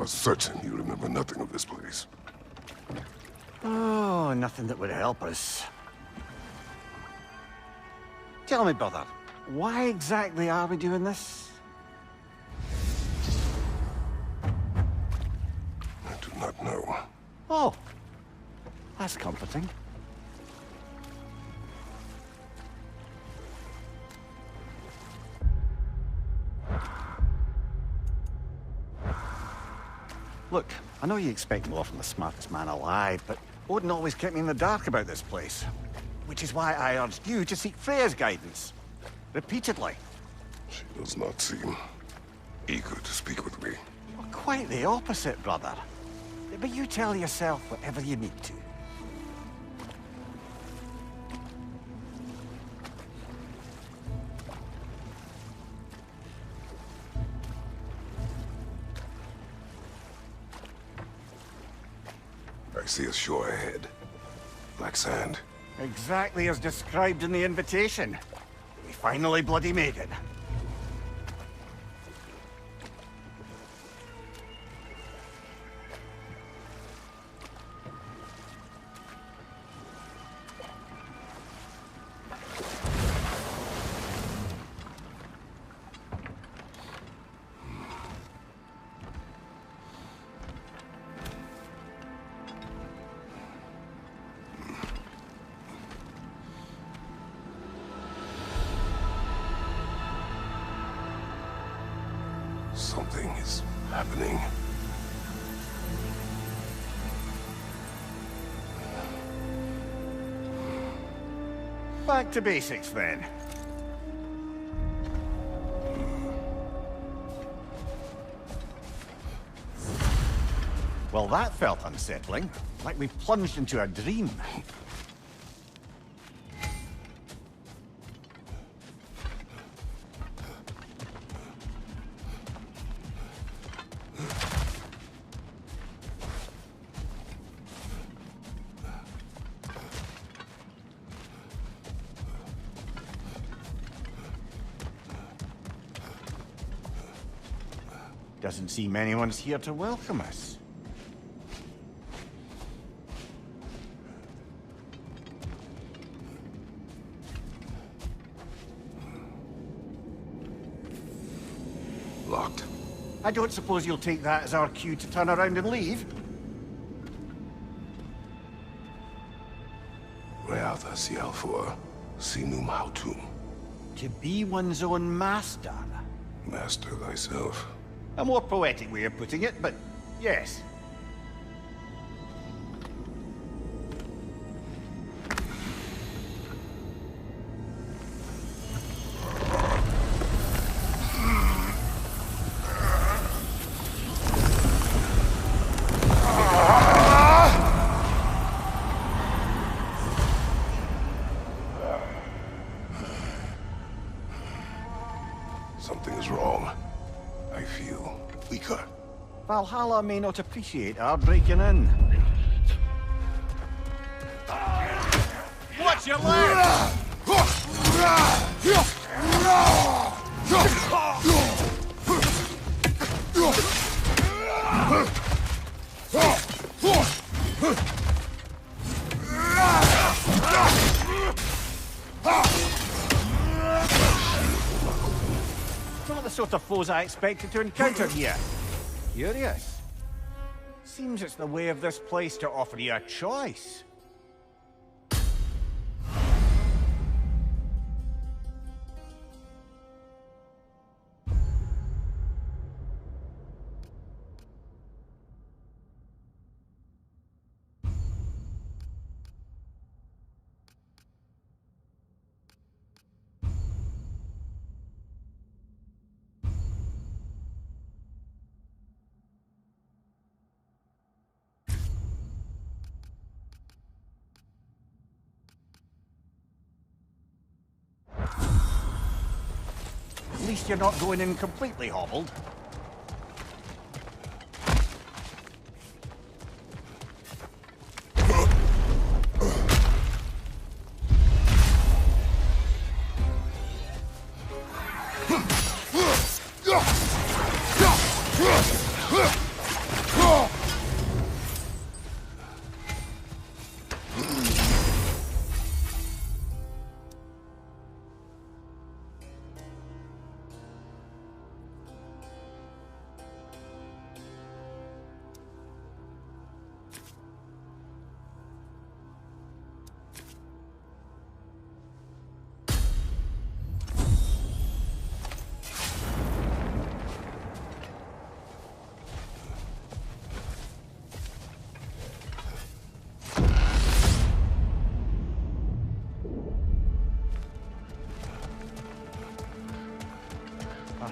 are certain you remember nothing of this place. Oh, nothing that would help us. Tell me, brother, why exactly are we doing this? I do not know. Oh, that's comforting. Look, I know you expect more from the smartest man alive, but Odin always kept me in the dark about this place. Which is why I urged you to seek Freya's guidance. Repeatedly. She does not seem eager to speak with me. Well, quite the opposite, brother. But you tell yourself whatever you need to. I see a shore ahead. Black sand. Exactly as described in the invitation. We finally bloody made it. Something is happening. Back to basics, then. Well, that felt unsettling. Like we plunged into a dream. Doesn't seem anyone's here to welcome us. Locked. I don't suppose you'll take that as our cue to turn around and leave? Reatha Sialfor, Sinum Hautum. To be one's own master. Master thyself. A more poetic way of putting it, but yes. Something is wrong. I feel weaker. Valhalla may not appreciate our breaking in. Watch your leg! Not the sort of foes I expected to encounter here. Curious. Seems it's the way of this place to offer you a choice. At least you're not going in completely hobbled.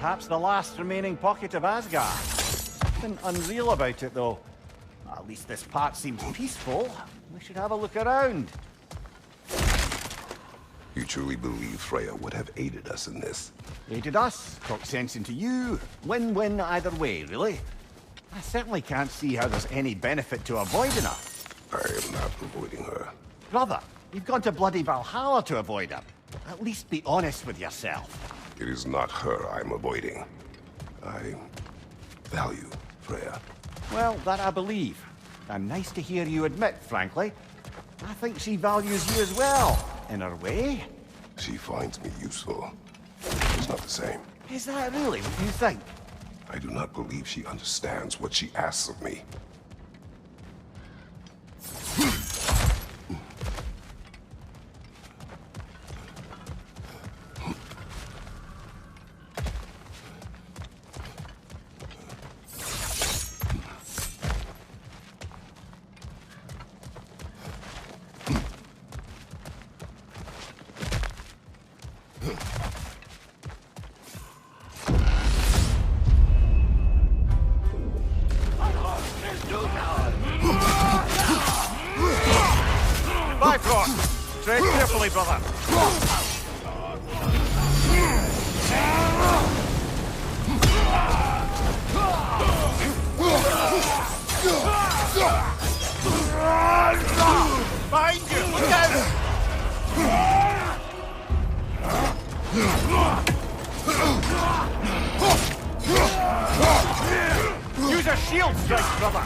perhaps the last remaining pocket of Asgard. Nothing unreal about it, though. At least this part seems peaceful. We should have a look around. You truly believe Freya would have aided us in this? Aided us, talk sense into you. Win-win either way, really. I certainly can't see how there's any benefit to avoiding her. I am not avoiding her. Brother, you've gone to bloody Valhalla to avoid her. At least be honest with yourself. It is not her I'm avoiding. I value Freya. Well, that I believe. And nice to hear you admit, frankly. I think she values you as well, in her way. She finds me useful. It's not the same. Is that really what you think? I do not believe she understands what she asks of me. Tread carefully, brother. Behind you! Look out! Use a shield strike, brother!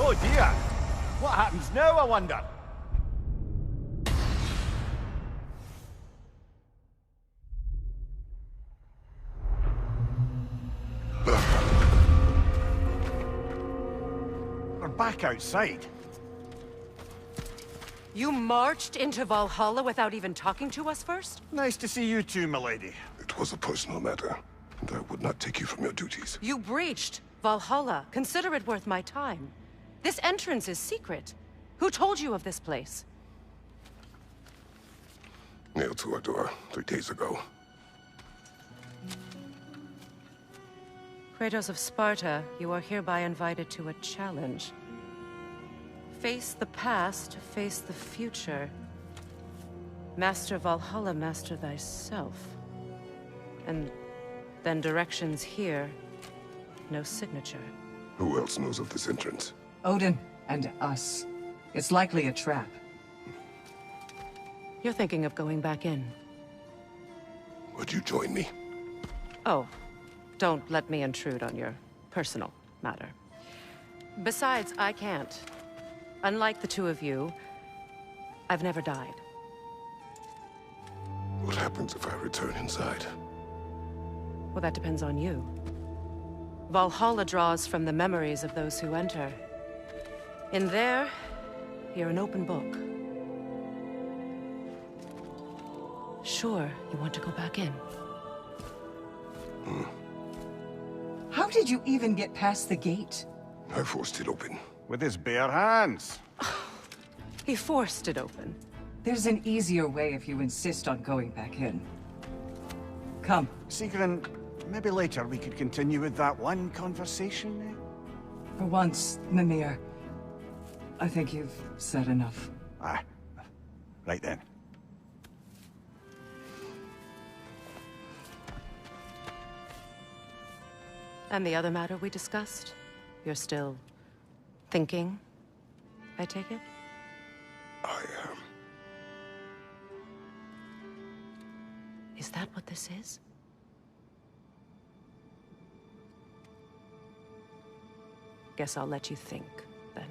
Oh dear! What happens now, I wonder? We're back outside. You marched into Valhalla without even talking to us first? Nice to see you too, milady. It was a personal matter, and I would not take you from your duties. You breached Valhalla. Consider it worth my time. This entrance is secret. Who told you of this place? Nailed to our door 3 days ago. Kratos of Sparta, you are hereby invited to a challenge. Face the past, face the future. Master Valhalla, master thyself. And then directions here, no signature. Who else knows of this entrance? Odin and us. It's likely a trap. You're thinking of going back in. Would you join me? Oh, don't let me intrude on your personal matter. Besides, I can't. Unlike the two of you, I've never died. What happens if I return inside? Well, that depends on you. Valhalla draws from the memories of those who enter. In there, you're an open book. Sure, you want to go back in. How did you even get past the gate? I forced it open. With his bare hands. He forced it open. There's an easier way if you insist on going back in. Come. Sigrun, maybe later we could continue with that one conversation, eh? For once, Mimir, I think you've said enough. Ah, right then. And the other matter we discussed? You're still thinking, I take it? I am. Is that what this is? Guess I'll let you think, then.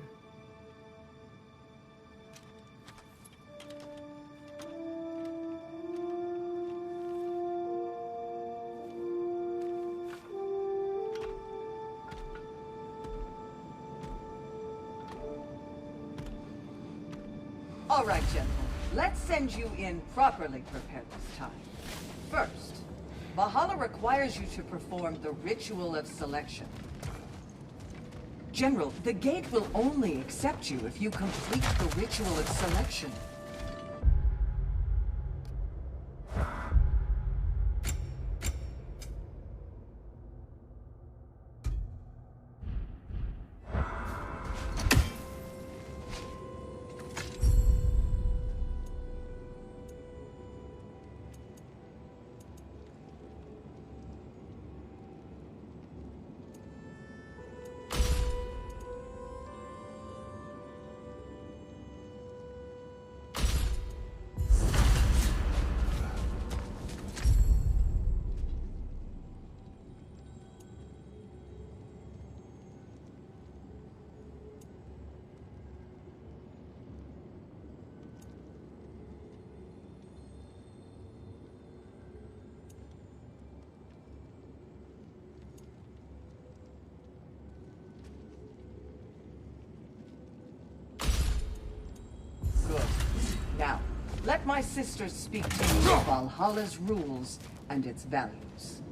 All right, gentlemen. Let's send you in properly prepared this time. First, Valhalla requires you to perform the ritual of selection. General, the gate will only accept you if you complete the ritual of selection. Now, let my sisters speak to you of Valhalla's rules and its values.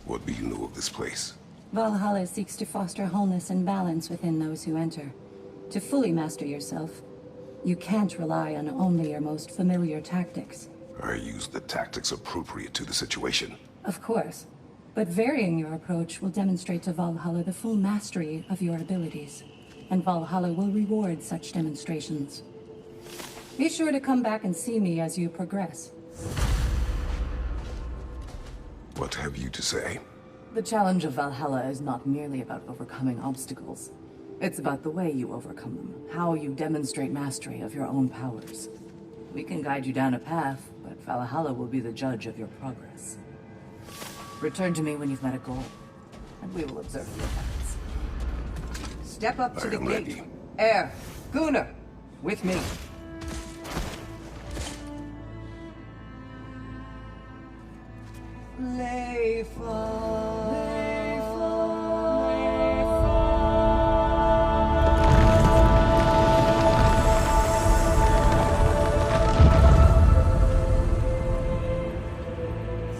What do you know of this place? Valhalla seeks to foster wholeness and balance within those who enter. To fully master yourself, you can't rely on only your most familiar tactics. I use the tactics appropriate to the situation. Of course, but varying your approach will demonstrate to Valhalla the full mastery of your abilities, and Valhalla will reward such demonstrations. Be sure to come back and see me as you progress. What have you to say? The challenge of Valhalla is not merely about overcoming obstacles. It's about the way you overcome them, how you demonstrate mastery of your own powers. We can guide you down a path, but Valhalla will be the judge of your progress. Return to me when you've met a goal, and we will observe the effects. Step up to I the am gate. ready. Air, Gunnar, with me.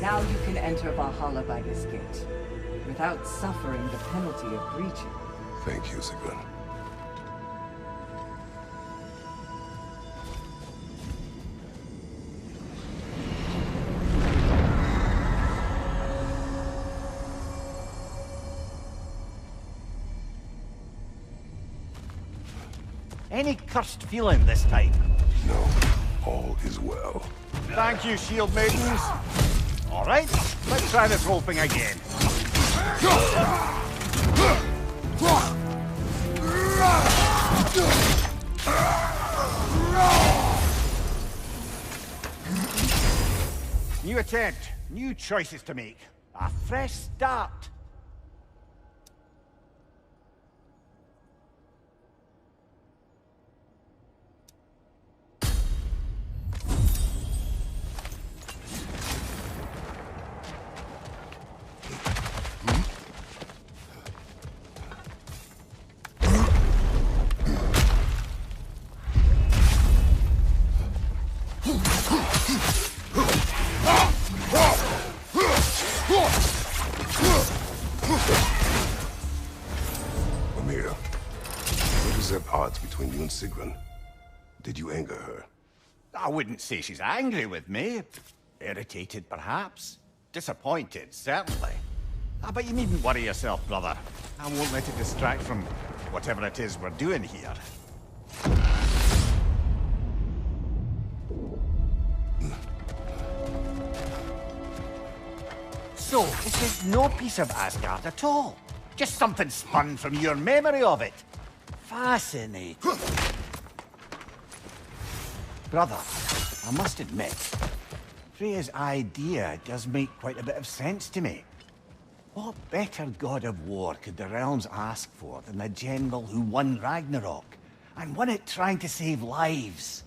Now you can enter Valhalla by this gate, without suffering the penalty of breaching. Thank you, Sigrun. Any cursed feeling this time? No, all is well. Thank you, shield maidens. All right, let's try this whole thing again. New attempt, new choices to make. A fresh start. Between you and Sigrun. Did you anger her? I wouldn't say she's angry with me. Irritated, perhaps. Disappointed, certainly. But you needn't worry yourself, brother. I won't let it distract from whatever it is we're doing here. So, is there no piece of Asgard at all? Just something spun from your memory of it. Fascinating. Brother, I must admit, Freya's idea does make quite a bit of sense to me. What better god of war could the realms ask for than the general who won Ragnarok, and won it trying to save lives?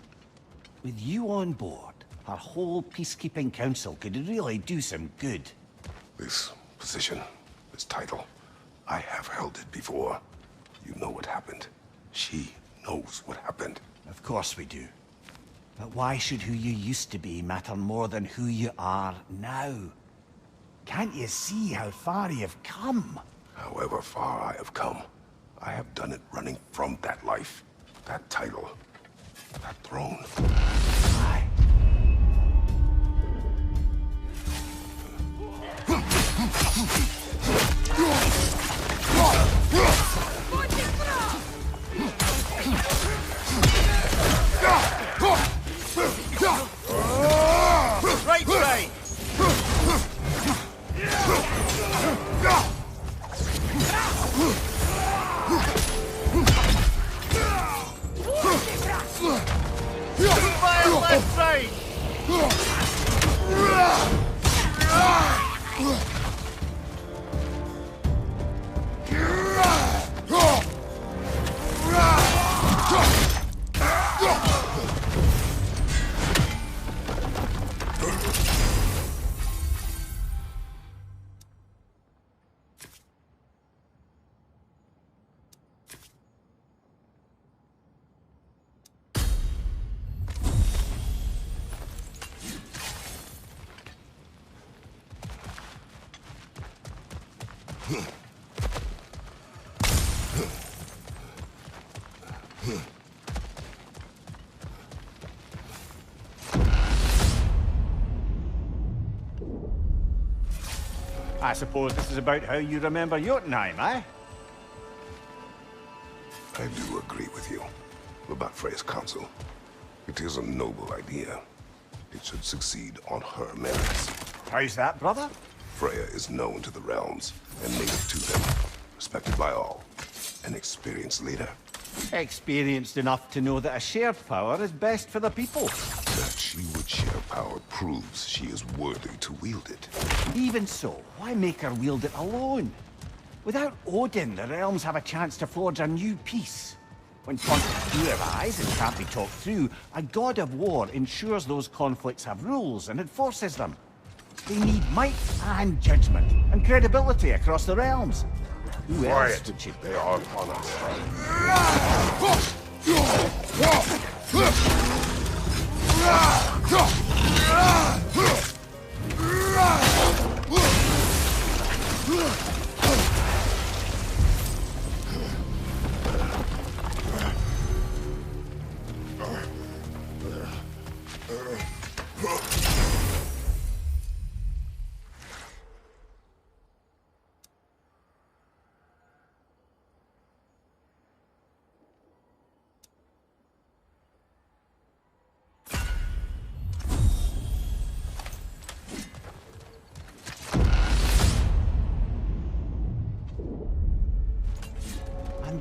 With you on board, our whole peacekeeping council could really do some good. This position, this title, I have held it before. You know what happened. She knows what happened. Of course we do. But why should who you used to be matter more than who you are now? Can't you see how far you've come? However far I have come, I have done it running from that life, that title, that throne. Aye. Right side! Fire left side! I suppose this is about how you remember Jotunheim, eh? I do agree with you about Freya's council. It is a noble idea. It should succeed on her merits. How's that, brother? Freya is known to the realms and native to them, respected by all. An experienced leader. Experienced enough to know that a shared power is best for the people. That she would share power proves she is worthy to wield it. Even so, why make her wield it alone? Without Odin, the realms have a chance to forge a new peace. When conflicts do arise and can't be talked through, a god of war ensures those conflicts have rules and enforces them. They need might and judgment and credibility across the realms. Who else would she... They are upon us.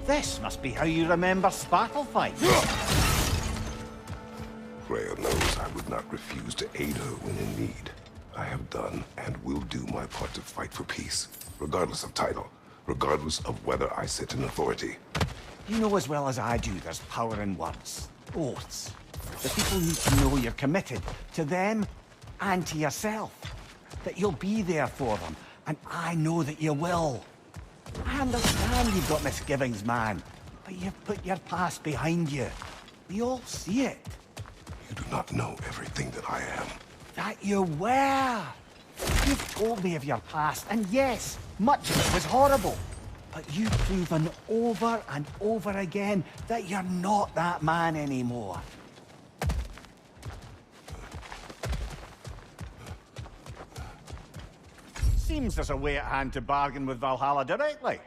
This must be how you remember Spartalfight. Freya knows I would not refuse to aid her when in need. I have done and will do my part to fight for peace, regardless of title, regardless of whether I sit in authority. You know as well as I do there's power in words, oaths. The people need to know you're committed to them and to yourself. That you'll be there for them, and I know that you will. I understand you've got misgivings, man, but you've put your past behind you. We all see it. You do not know everything that I am. That you were. You've told me of your past, and yes, much of it was horrible. But you've proven over and over again that you're not that man anymore. Seems there's a way at hand to bargain with Valhalla directly.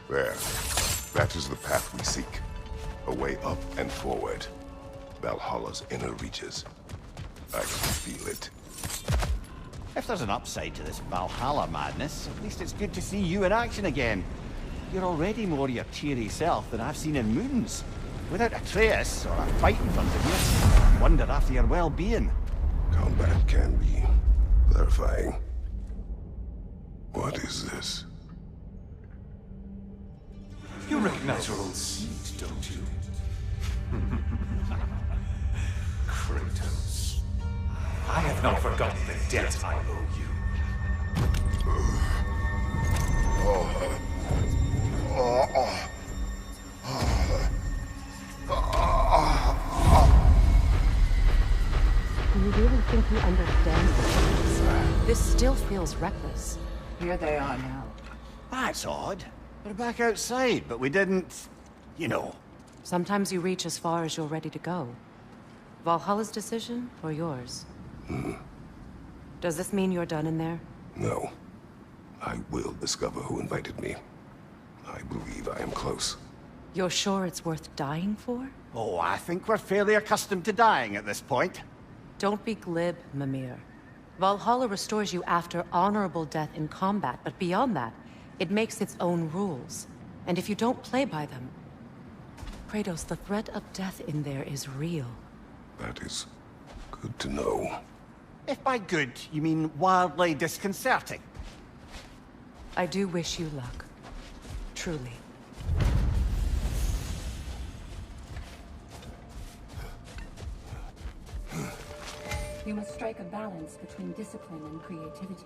There. That is the path we seek. A way up and forward. Valhalla's inner reaches. I can feel it. If there's an upside to this Valhalla madness, at least it's good to see you in action again. You're already more your cheery self than I've seen in moons. Without Atreus, or a fight in front of you, I wonder after your well-being. Combat can be clarifying. What is this? You recognize your old seat, don't you? Kratos. I have not forgotten the debt I owe you. Do you really think he understands this? This still feels reckless. Here they are now. That's odd. We're back outside, but we didn't... you know. Sometimes you reach as far as you're ready to go. Valhalla's decision, or yours? Does this mean you're done in there? No. I will discover who invited me. I believe I am close. You're sure it's worth dying for? Oh, I think we're fairly accustomed to dying at this point. Don't be glib, Mimir. Valhalla restores you after honorable death in combat, but beyond that, it makes its own rules. And if you don't play by them... Kratos, the threat of death in there is real. That is good to know. If by good, you mean wildly disconcerting. I do wish you luck. Truly. You must strike a balance between discipline and creativity.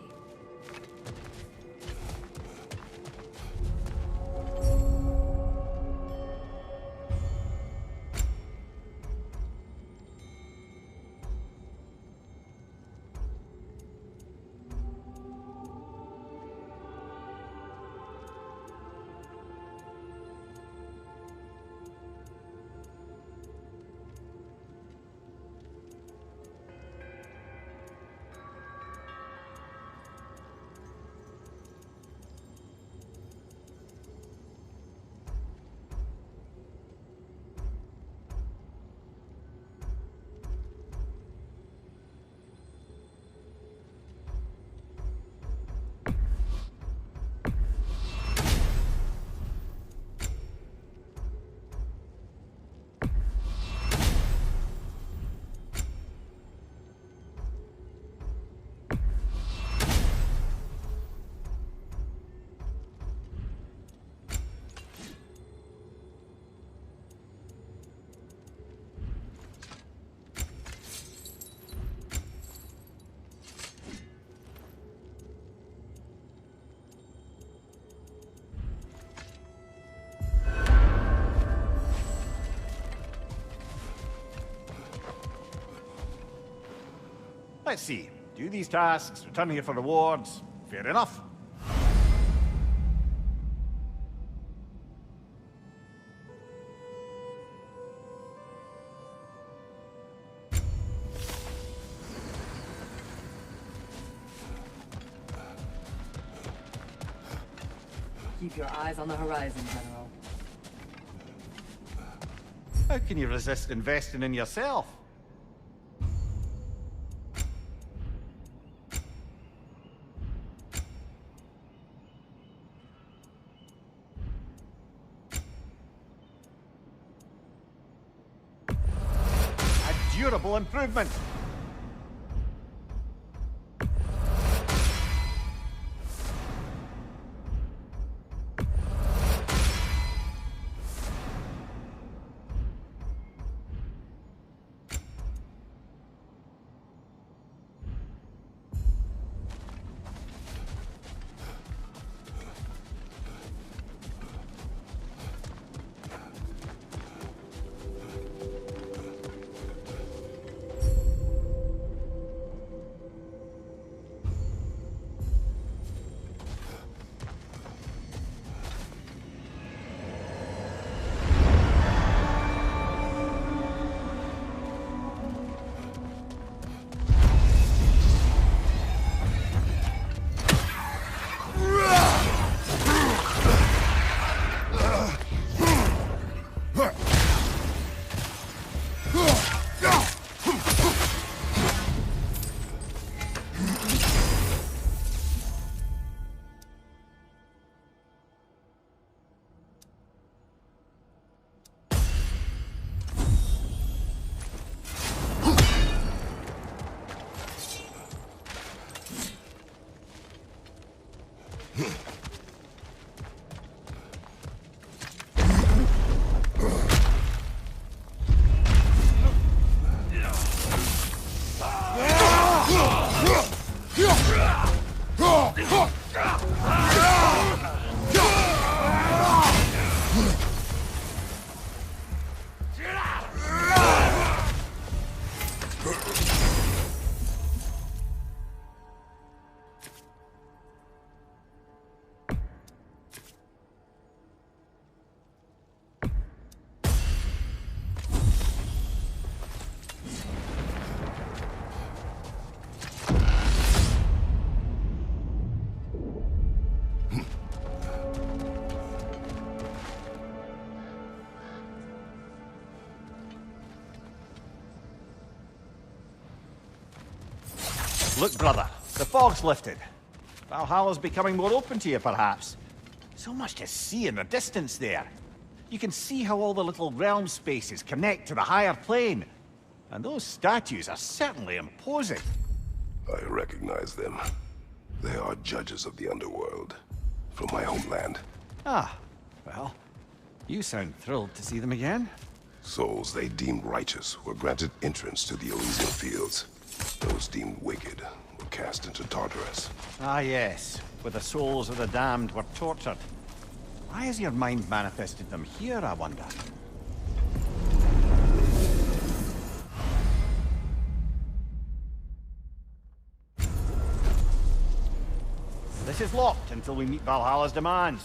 Let's see. Do these tasks, return here for rewards. Fair enough. Keep your eyes on the horizon, General. How can you resist investing in yourself? A durable improvement. Look, brother, the fog's lifted. Valhalla's becoming more open to you, perhaps. So much to see in the distance there. You can see how all the little realm spaces connect to the higher plane. And those statues are certainly imposing. I recognize them. They are judges of the underworld. From my homeland. Ah, well, you sound thrilled to see them again. Souls they deemed righteous were granted entrance to the Elysian fields. Those deemed wicked were cast into Tartarus. Ah yes, where the souls of the damned were tortured. Why has your mind manifested them here, I wonder? This is locked until we meet Valhalla's demands.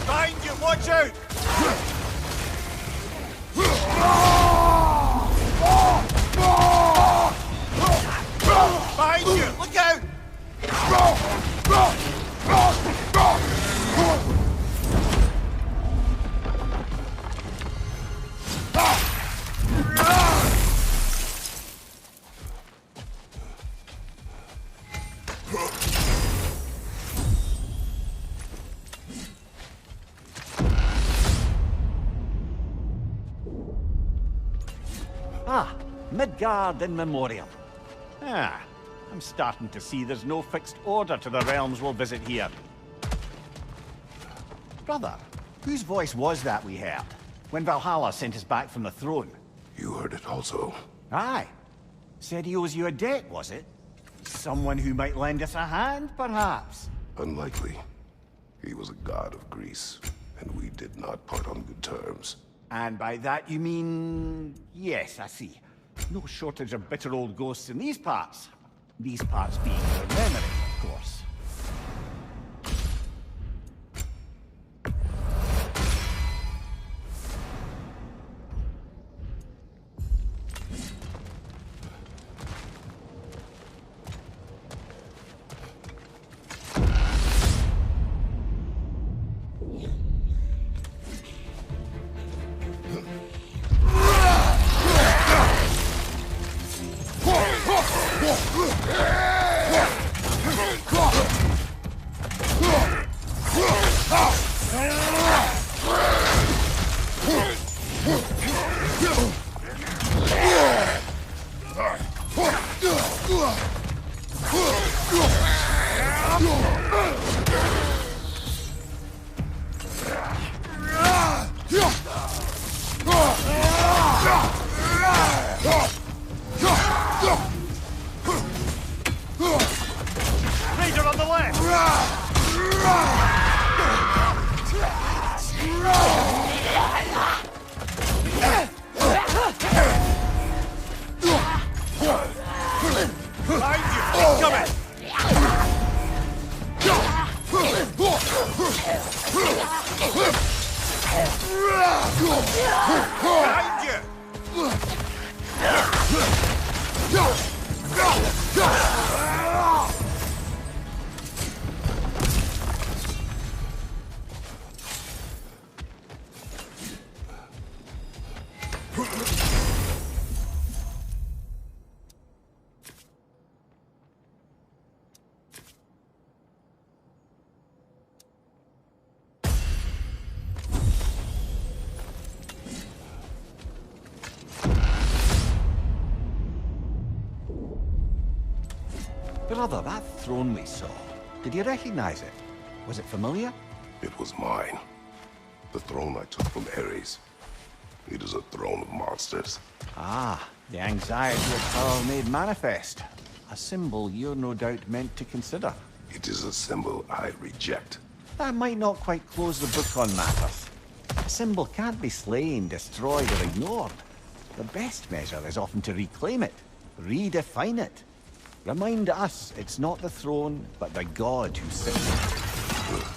Behind you, watch out! Behind you, look out! Ah, Midgard in memoriam. Ah, I'm starting to see there's no fixed order to the realms we'll visit here. Brother, whose voice was that we heard when Valhalla sent us back from the throne? You heard it also. Aye. Said he owes you a debt, was it? Someone who might lend us a hand, perhaps? Unlikely. He was a god of Greece, and we did not part on good terms. And by that you mean... Yes, I see. No shortage of bitter old ghosts in these parts. These parts being your memory, of course. Behind you! Brother, that throne we saw, did you recognize it? Was it familiar? It was mine. The throne I took from Ares. It is a throne of monsters. Ah, the anxiety of power made manifest. A symbol you're no doubt meant to consider. It is a symbol I reject. That might not quite close the book on matters. A symbol can't be slain, destroyed, or ignored. The best measure is often to reclaim it, redefine it. Remind us it's not the throne, but the god who sits on it.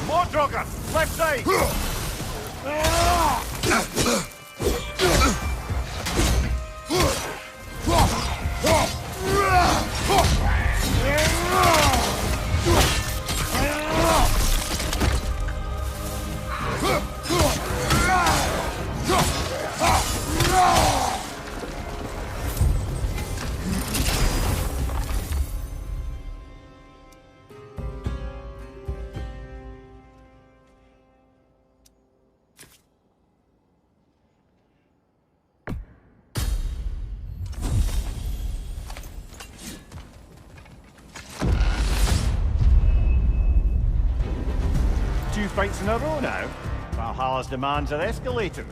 More Draugr! Left side! Two fights in a row now. Valhalla's demands are escalating.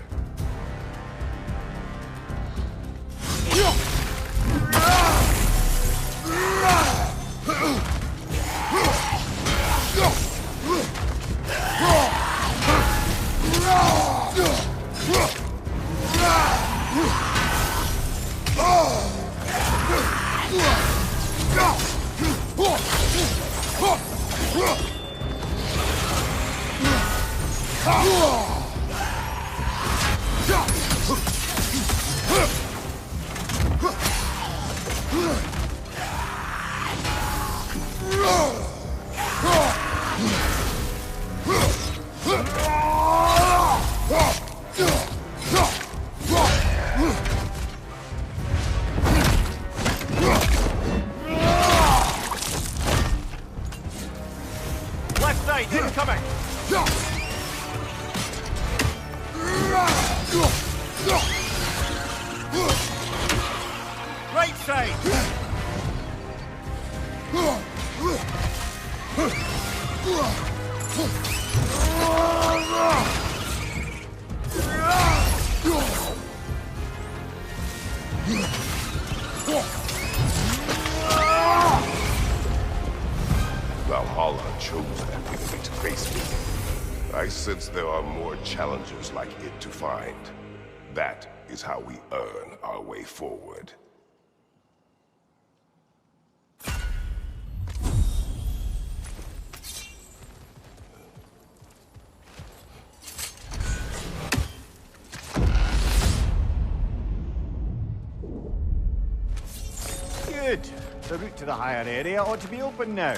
Left side, incoming! Right side! Valhalla chose that enemy to face me. I sense there are more challengers like it to find. That is how we earn our way forward. Good. The route to the higher area ought to be open now.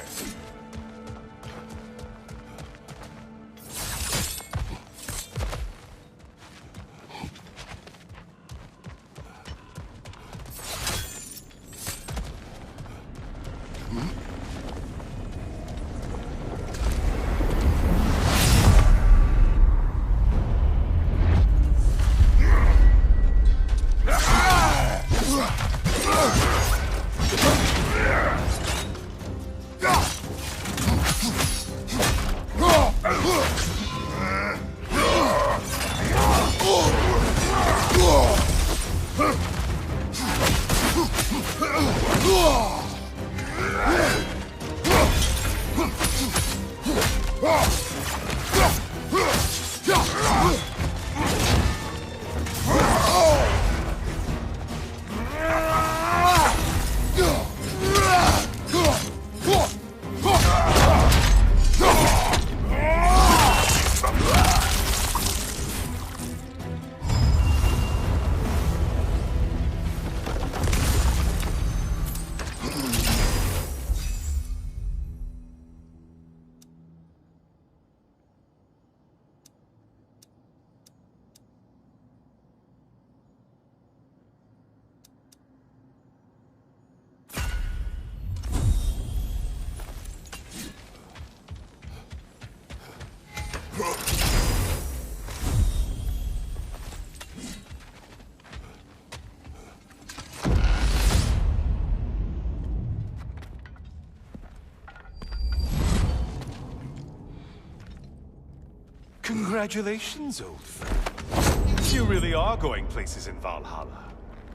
Congratulations, old friend. You really are going places in Valhalla.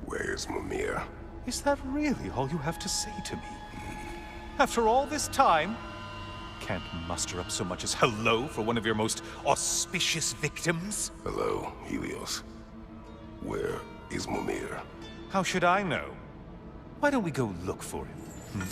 Where's Mimir? Is that really all you have to say to me? After all this time, can't muster up so much as hello for one of your most auspicious victims? Hello, Helios. Where is Mimir? How should I know? Why don't we go look for him?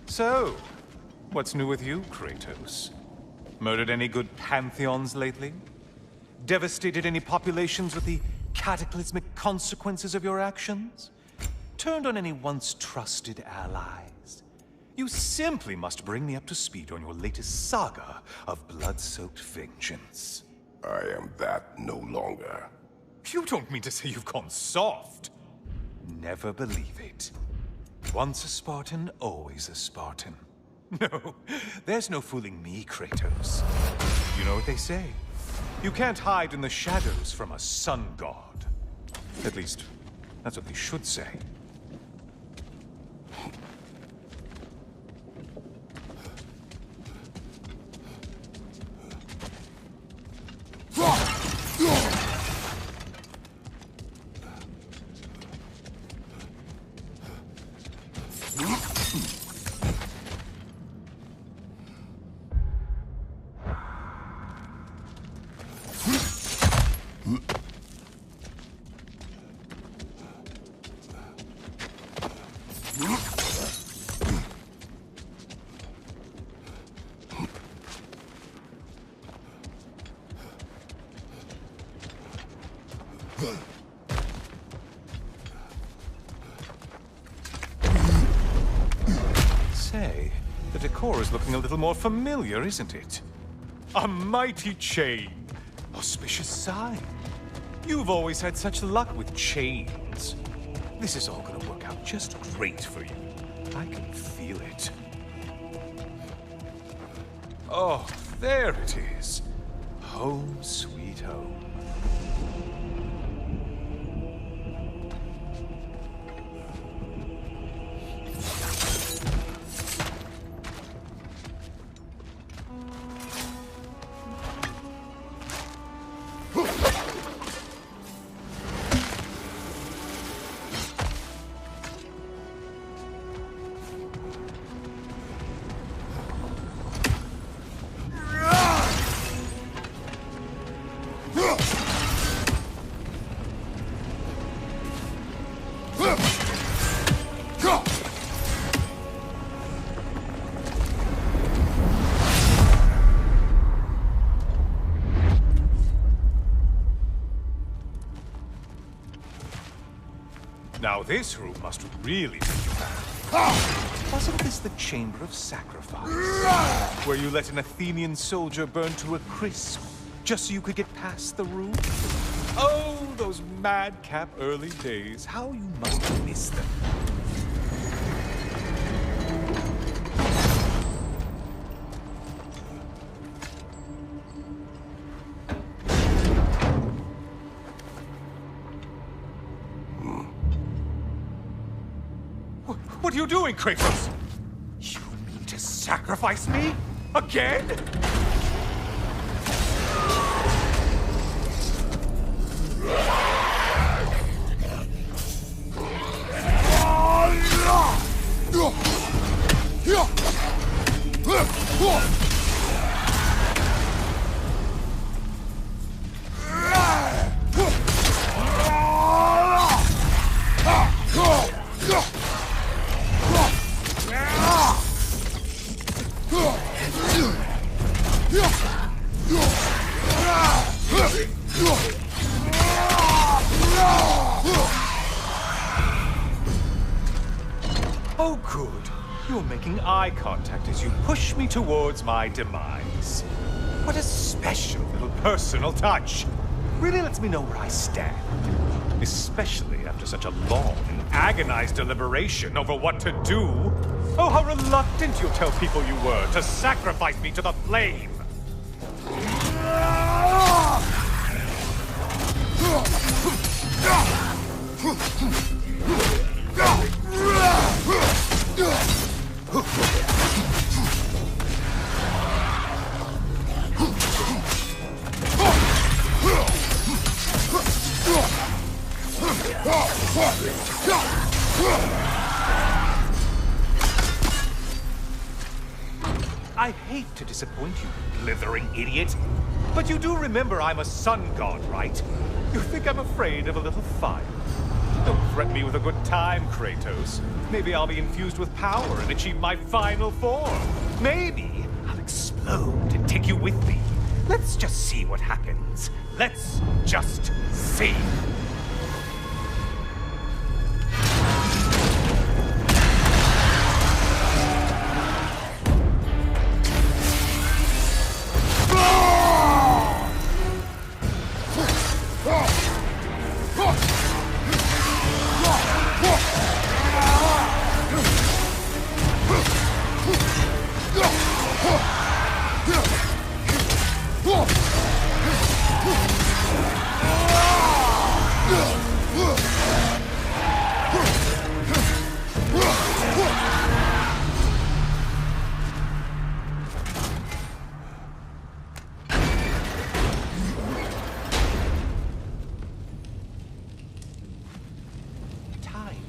So, what's new with you, Kratos? Murdered any good pantheons lately? Devastated any populations with the cataclysmic consequences of your actions? Turned on any once trusted allies? You simply must bring me up to speed on your latest saga of blood-soaked vengeance. I am that no longer. You don't mean to say you've gone soft? Never believe it. Once a Spartan, always a Spartan. No, there's no fooling me, Kratos. You know what they say? You can't hide in the shadows from a sun god. At least, that's what they should say. Say, the decor is looking a little more familiar, isn't it? A mighty chain. Auspicious sign. You've always had such luck with chains. This is all gonna work out just great for you. I can feel it. Oh, there it is. Home sweet home. Now this room must really take you back. Wasn't this the Chamber of Sacrifice? Where you let an Athenian soldier burn to a crisp, just so you could get past the room? Oh, those madcap early days. How you must miss them. are you doing, Kratos? You mean to sacrifice me? Again? Oh, good. You're making eye contact as you push me towards my demise. What a special little personal touch. Really lets me know where I stand. Especially after such a long and agonized deliberation over what to do. Oh, how reluctant you'll tell people you were to sacrifice me to the flame. I hate to disappoint you, blithering idiot. But you do remember I'm a sun god, right? You think I'm afraid of a little fire? Don't threaten me with a good time, Kratos. Maybe I'll be infused with power and achieve my final form. Maybe I'll explode and take you with me. Let's just see what happens. Let's just see.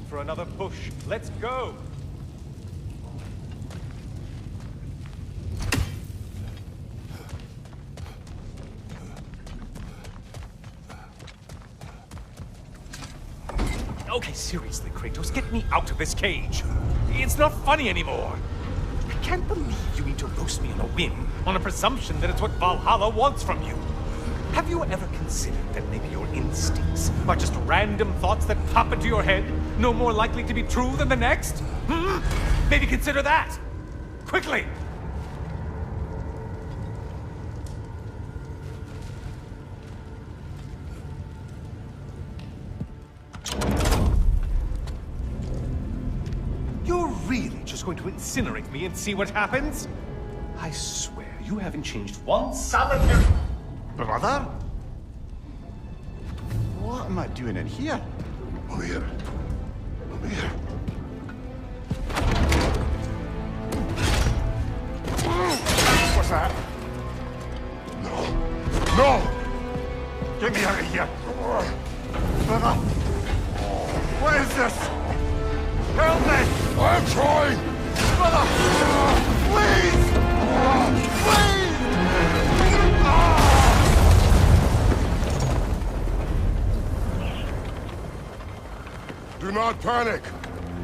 For another push. Let's go! Okay, seriously, Kratos, get me out of this cage. It's not funny anymore. I can't believe you mean to roast me on a whim, on a presumption that it's what Valhalla wants from you. Have you ever considered that maybe your instincts are just random thoughts that pop into your head, no more likely to be true than the next? Maybe consider that! Quickly! You're really just going to incinerate me and see what happens? I swear, you haven't changed one solitary... Brother? What am I doing in here? Over here. Over here. What's that? No. No! Get me out of here! Brother! What is this? Help me! I'm trying! Brother! Please! Please! Do not panic.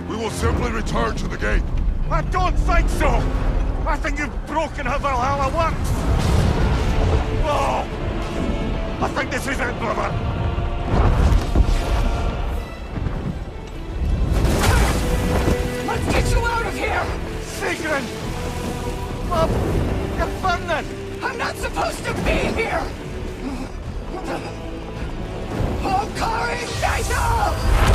We will simply return to the gate. I don't think so! I think you've broken how Valhalla works! Oh! I think this is it, brother! Let's get you out of here! Sigrun! Mom! You're burning! I'm not supposed to be here! Hokari Naito!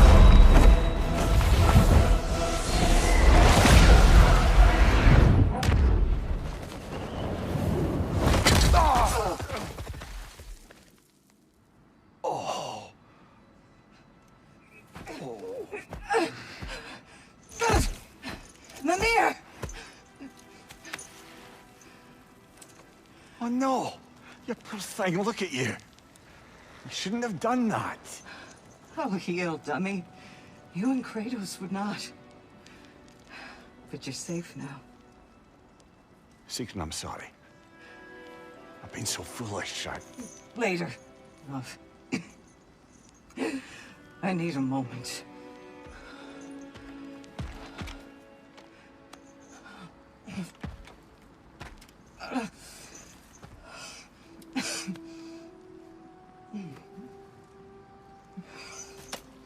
Oh no! You poor thing, look at you. You shouldn't have done that. Oh, heal, dummy. You and Kratos would not. But you're safe now. Seeker, I'm sorry. I've been so foolish. Later, love. I need a moment.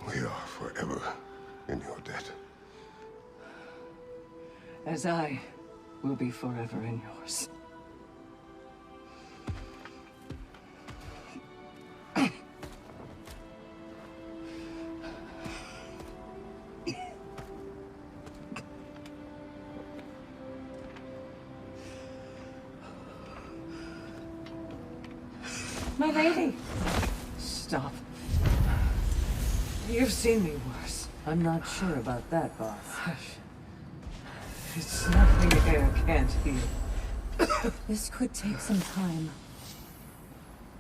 We are forever in your debt. As I will be forever in yours. My lady! Stop. You've seen me worse. I'm not sure about that, boss. It's nothing air can't heal. This could take some time.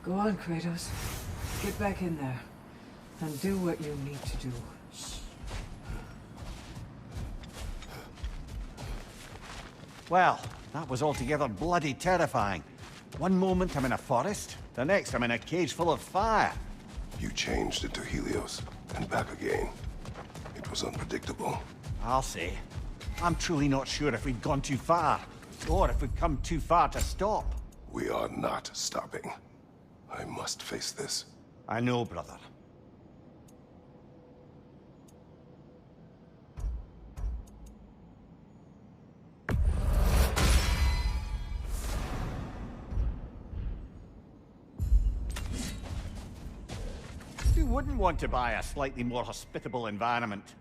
Go on, Kratos. Get back in there. And do what you need to do. Well, that was altogether bloody terrifying. One moment I'm in a forest, the next I'm in a cage full of fire. You changed into Helios, and back again. It was unpredictable. I'll say. I'm truly not sure if we've gone too far, or if we've come too far to stop. We are not stopping. I must face this. I know, brother. Who wouldn't want to buy a slightly more hospitable environment?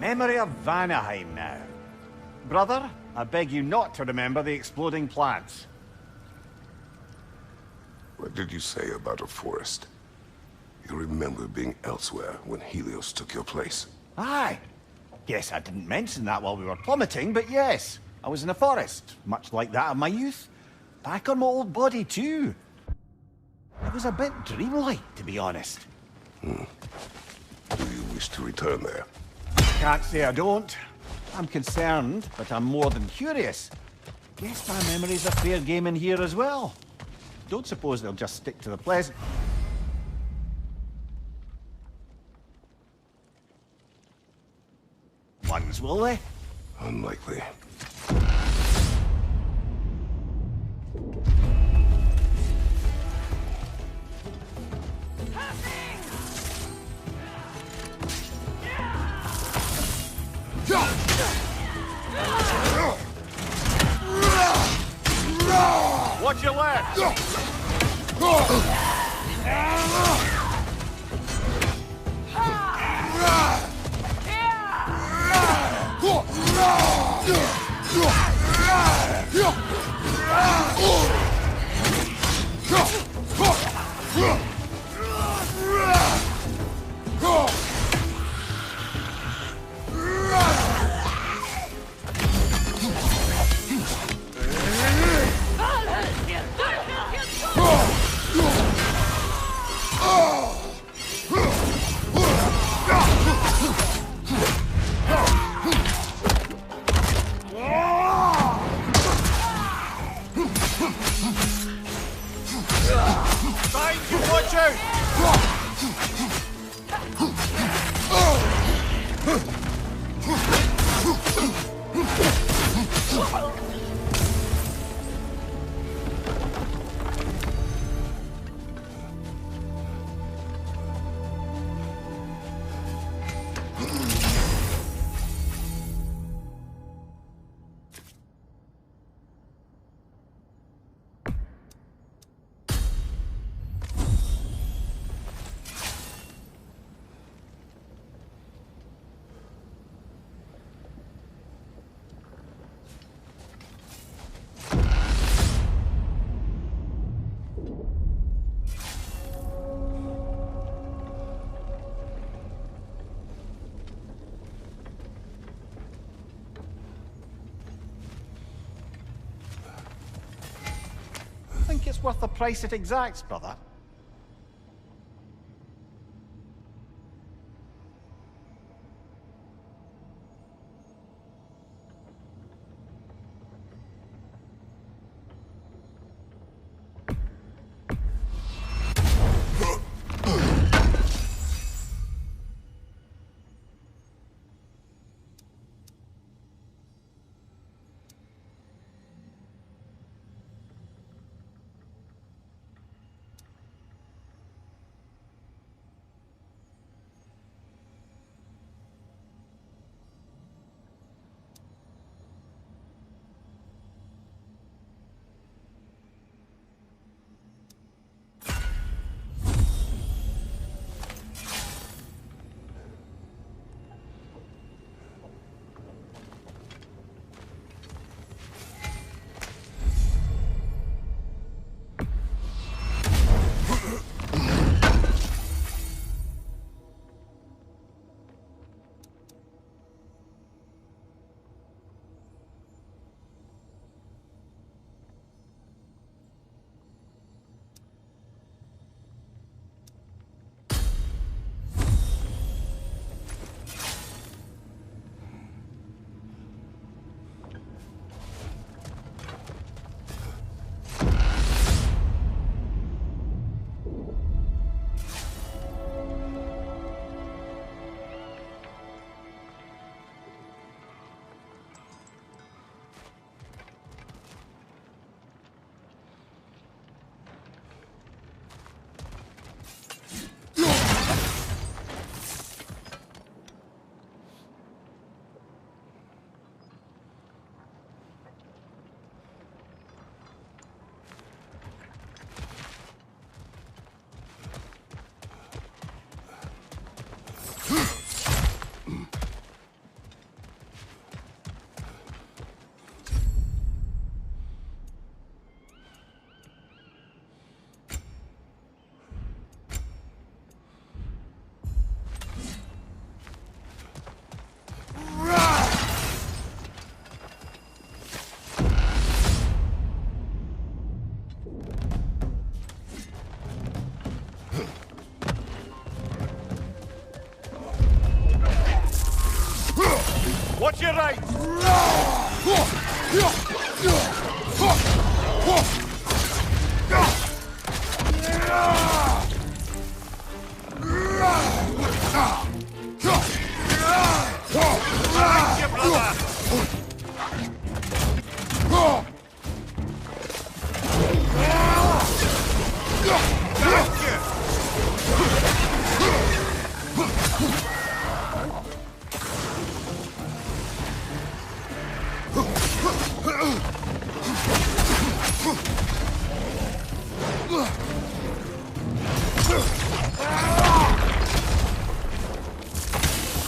Memory of Vanaheim now. Brother, I beg you not to remember the exploding plants. What did you say about a forest? You remember being elsewhere when Helios took your place. Aye. Yes, I didn't mention that while we were plummeting, but yes. I was in a forest, much like that of my youth. Back on my old body, too. It was a bit dreamlike, to be honest. Do you wish to return there? Can't say I don't. I'm concerned, but I'm more than curious. Guess my memory's a fair game in here as well. Don't suppose they'll just stick to the pleasant... ones, will they? Unlikely. Watch your left! Watch out! Think it's worth the price it exacts, brother?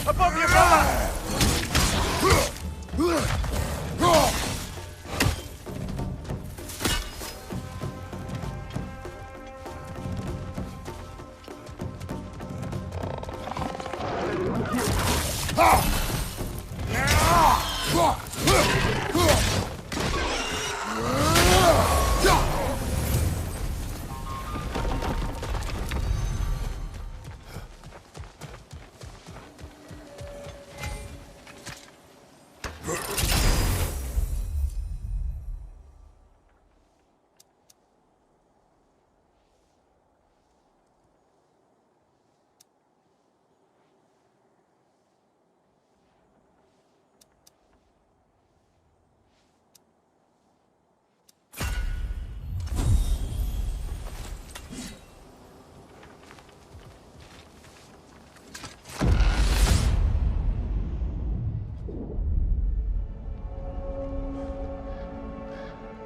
Above you, brother!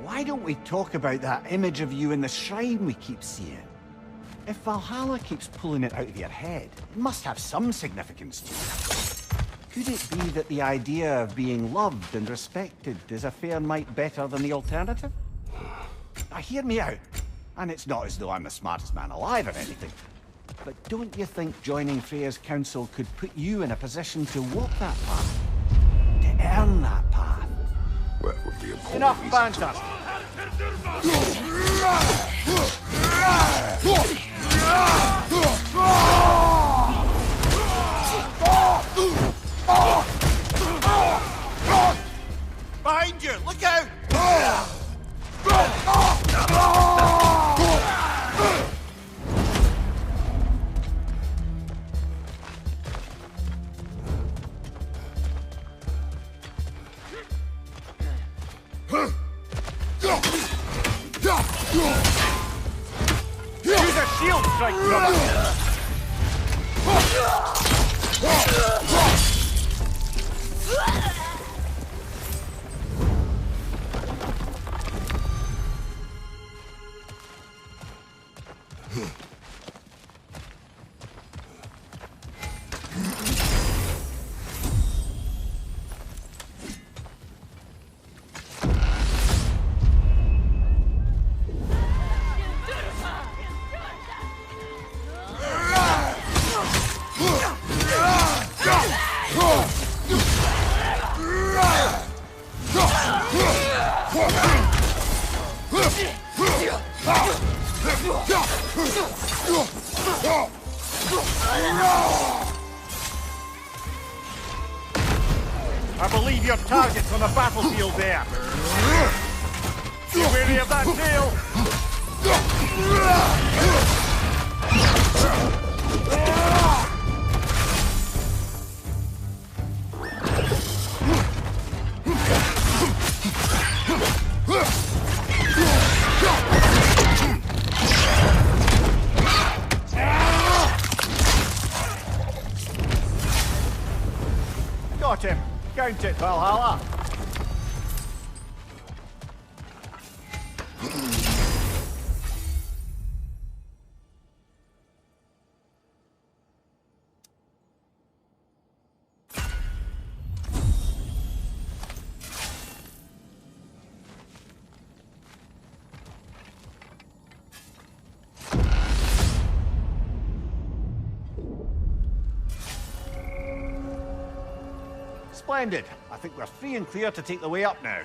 Why don't we talk about that image of you in the shrine we keep seeing? If Valhalla keeps pulling it out of your head, it must have some significance to you. Could it be that the idea of being loved and respected is a fair mite better than the alternative? Now hear me out, and it's not as though I'm the smartest man alive or anything, but don't you think joining Freya's council could put you in a position to walk that path? To earn that path? That would be a poor Enough reason banter! Behind you! Look out! Use a shield strike, brother! I believe your target's on the battlefield there. Be wary of that tail. Got him. Count it, Valhalla. Splendid. I think we're free and clear to take the way up now.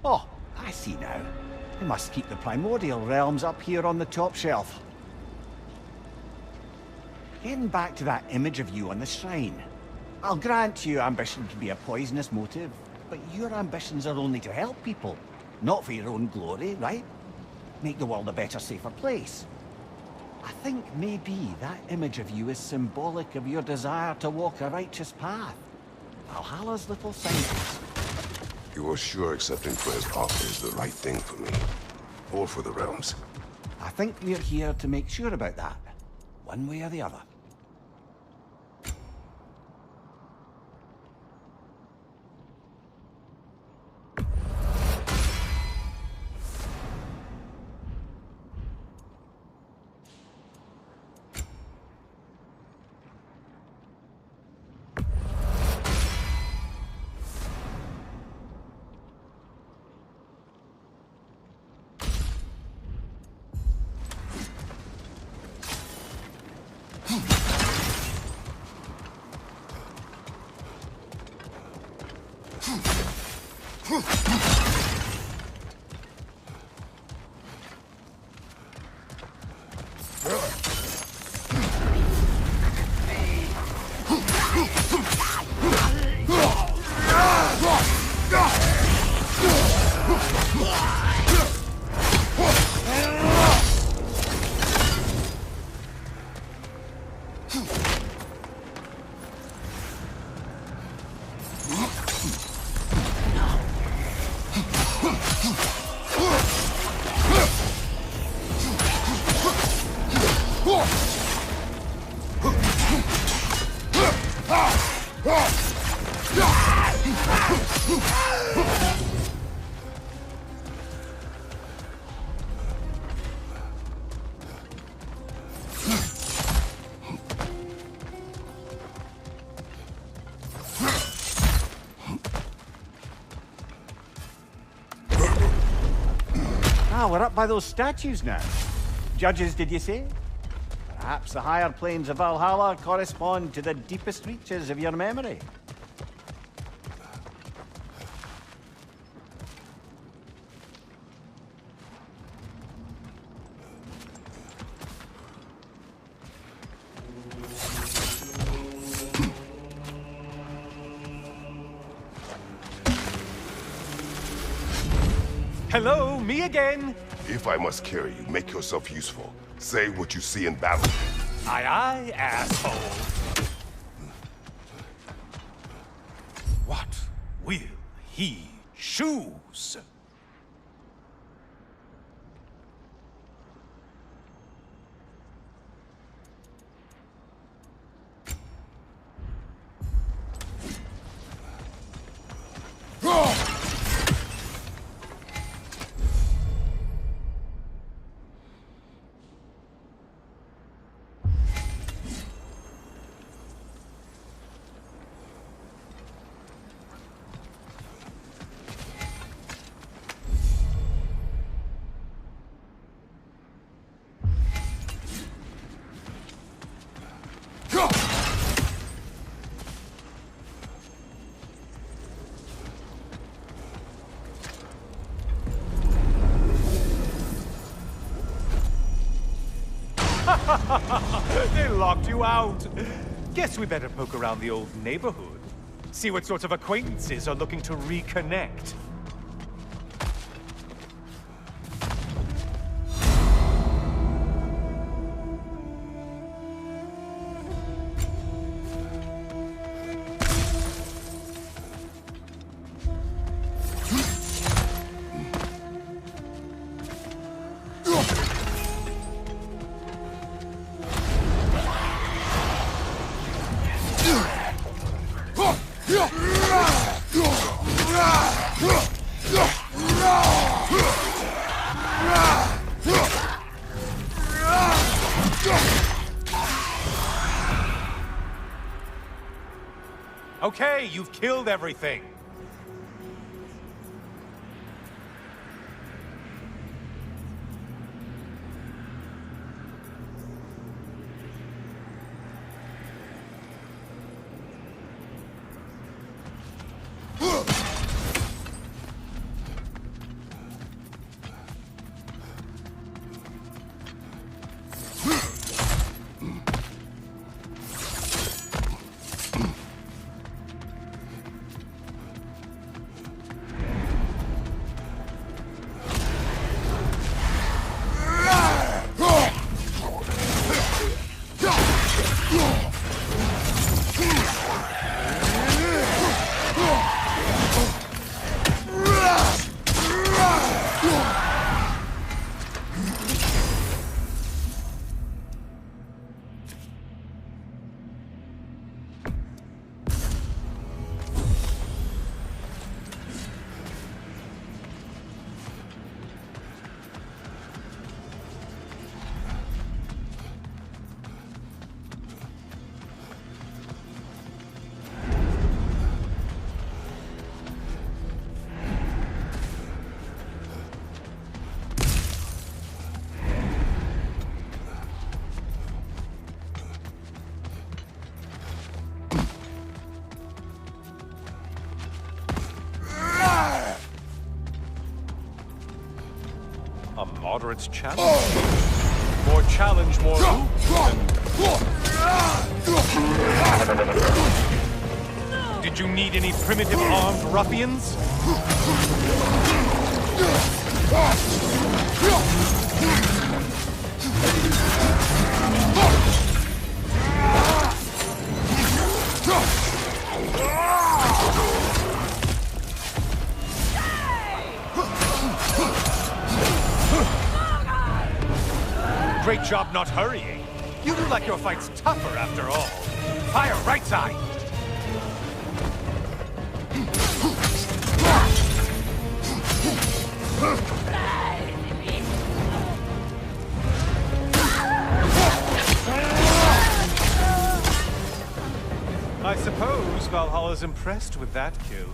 Oh, I see now. We must keep the primordial realms up here on the top shelf. Getting back to that image of you on the shrine. I'll grant you ambition can be a poisonous motive, but your ambitions are only to help people, not for your own glory, right? Make the world a better, safer place. I think maybe that image of you is symbolic of your desire to walk a righteous path. Valhalla's little signpost. You are sure accepting Freya's offer is the right thing for me? Or for the realms? I think we're here to make sure about that, one way or the other. Ah, we're up by those statues now. Judges, did you say? Perhaps the higher planes of Valhalla correspond to the deepest reaches of your memory. Hello, me again. If I must carry you, make yourself useful. Say what you see in battle. Aye, aye, asshole. What will he choose? They locked you out. Guess we better poke around the old neighborhood. See what sorts of acquaintances are looking to reconnect. Okay, you've killed everything. A moderate challenge. More challenge, more loot. Did you need any primitive armed ruffians? Great job not hurrying. You look like your fight's tougher after all. Fire right side! I suppose Valhalla's impressed with that kill.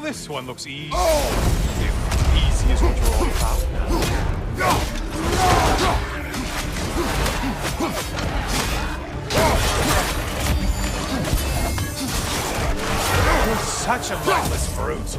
This one looks easy. Easy is what you're all about now. You're such a mindless brute.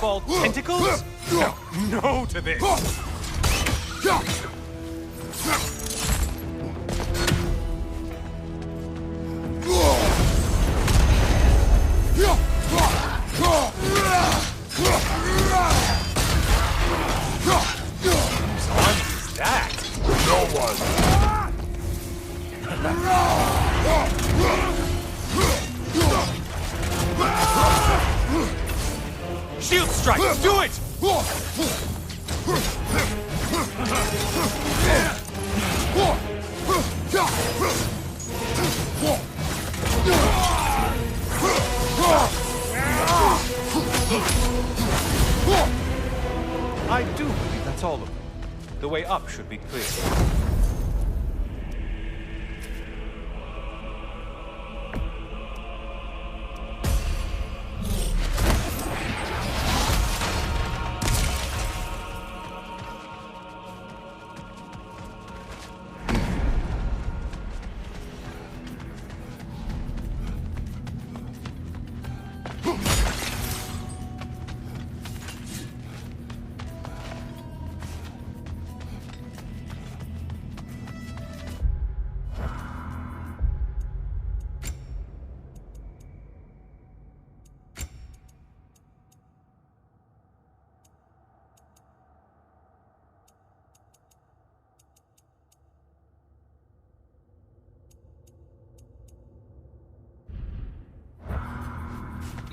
eyeball tentacles? No, no to this! What is that? No one! Shield strike! Do it! I do believe that's all of them. The way up should be clear.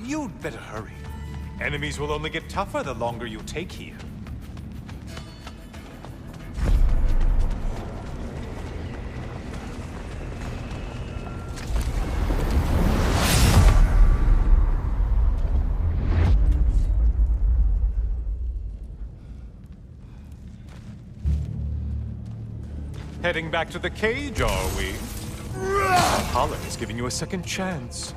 You'd better hurry. Enemies will only get tougher the longer you take here. Heading back to the cage, are we? Valhalla is giving you a second chance.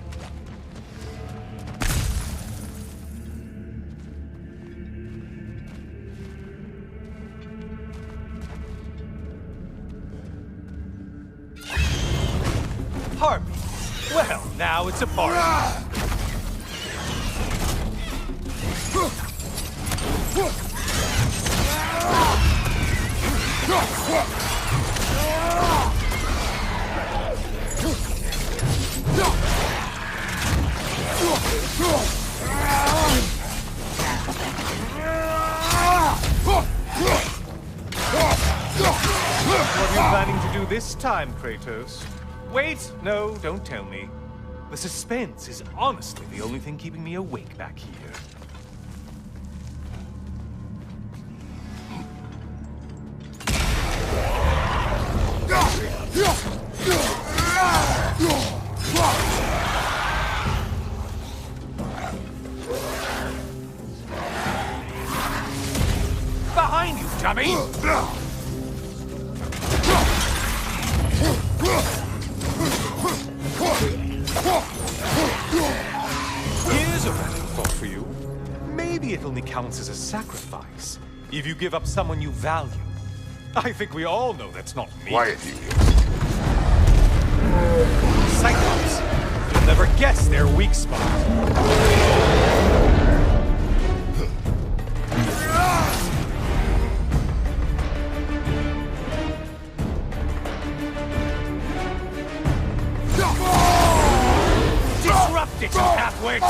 Harpy. Well, now it's a party. What are you planning to do this time, Kratos? Wait! No, don't tell me. The suspense is honestly the only thing keeping me awake back here. Behind you, dummy! Here's a random thought for you. Maybe it only counts as a sacrifice if you give up someone you value. I think we all know that's not me. Quiet, Helios. Cyclops! You'll never guess their weak spot. Disrupt it, you half-wit!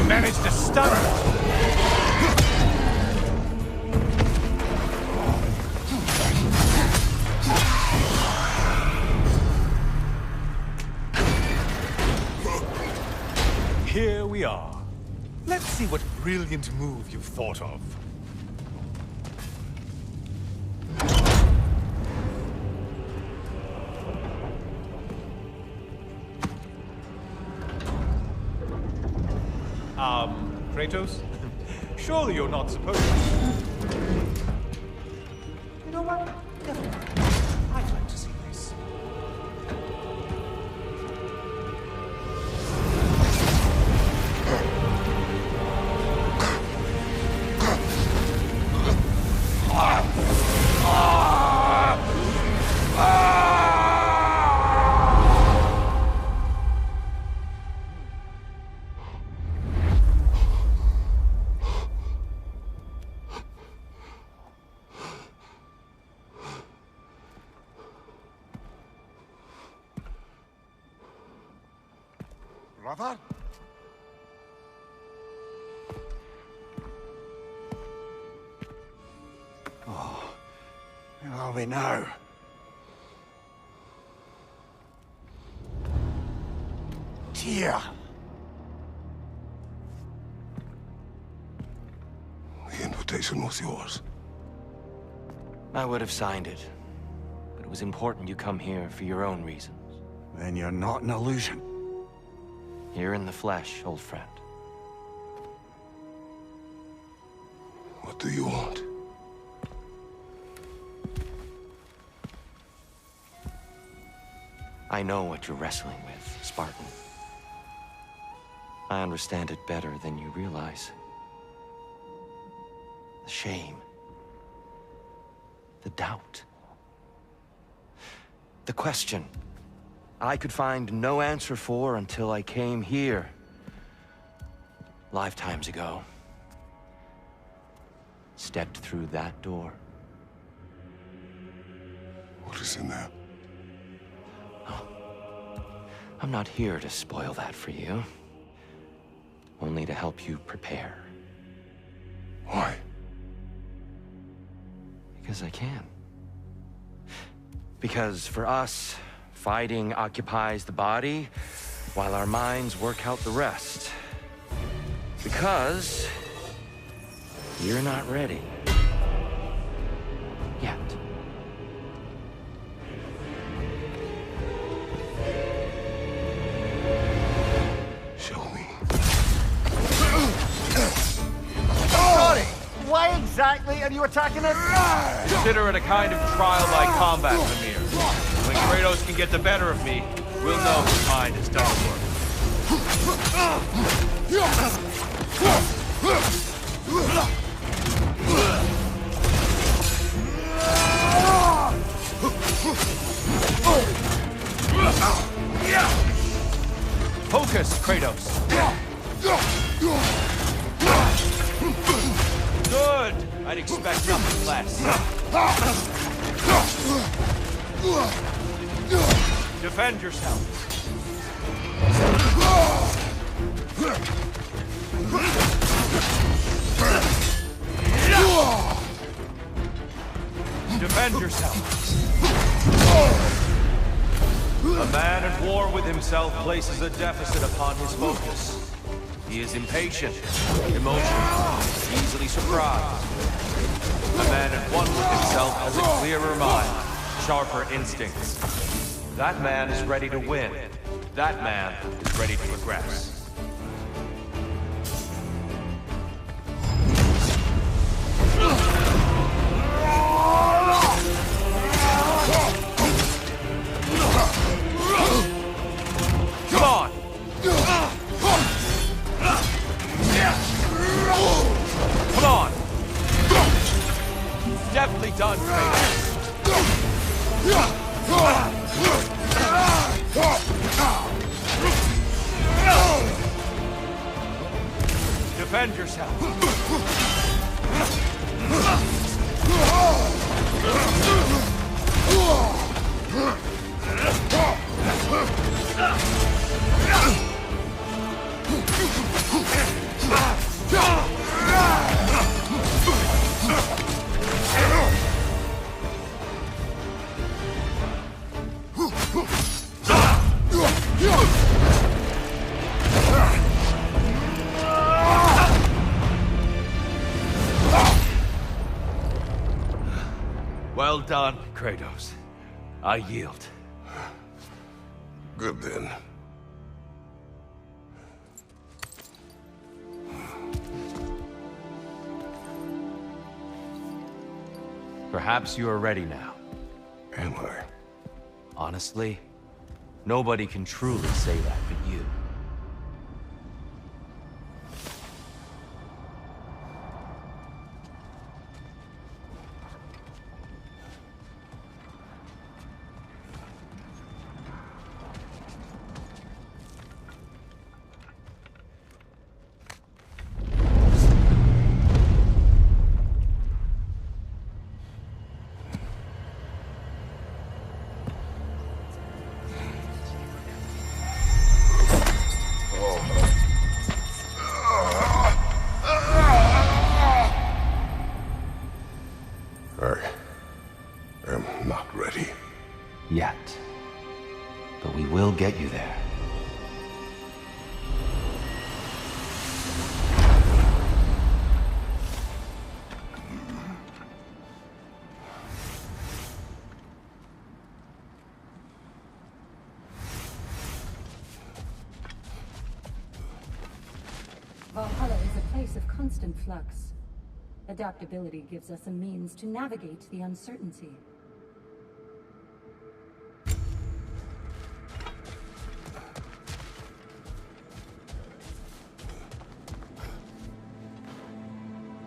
Managed to stun her. Here we are. Let's see what brilliant move you've thought of. Kratos? Surely you're not supposed to. You know what? Never mind. I'd like to see this. Brother? Oh, where are we now? Tyr! The invitation was yours. I would have signed it, but it was important you come here for your own reasons. Then you're not an illusion. Here in the flesh, old friend. What do you want? I know what you're wrestling with, Spartan. I understand it better than you realize. The shame. The doubt. The question I could find no answer for until I came here. Lifetimes ago. Stepped through that door. What is in there? I'm not here to spoil that for you. Only to help you prepare. Why? Because I can. Because for us, fighting occupies the body, while our minds work out the rest. Because you're not ready. Yet. Show me. Sorry! Why exactly are you attacking us? Consider it a kind of trial by combat, Mimir. When Kratos can get the better of me, we'll know his mind has done work. Focus, Kratos. Good. I'd expect nothing less. Defend yourself. Defend yourself. A man at war with himself places a deficit upon his focus. He is impatient, emotional, easily surprised. A man at one with himself has a clearer mind, sharper instincts. That man is ready to win. That man is ready to progress. Come on! Come on! Definitely done, Kratos. Defend yourself. Well done, Kratos. I yield. Good then. Perhaps you are ready now. Am I? Honestly, nobody can truly say that but you. I am not ready. Yet. But we will get you there. Valhalla is a place of constant flux. Adaptability gives us a means to navigate the uncertainty.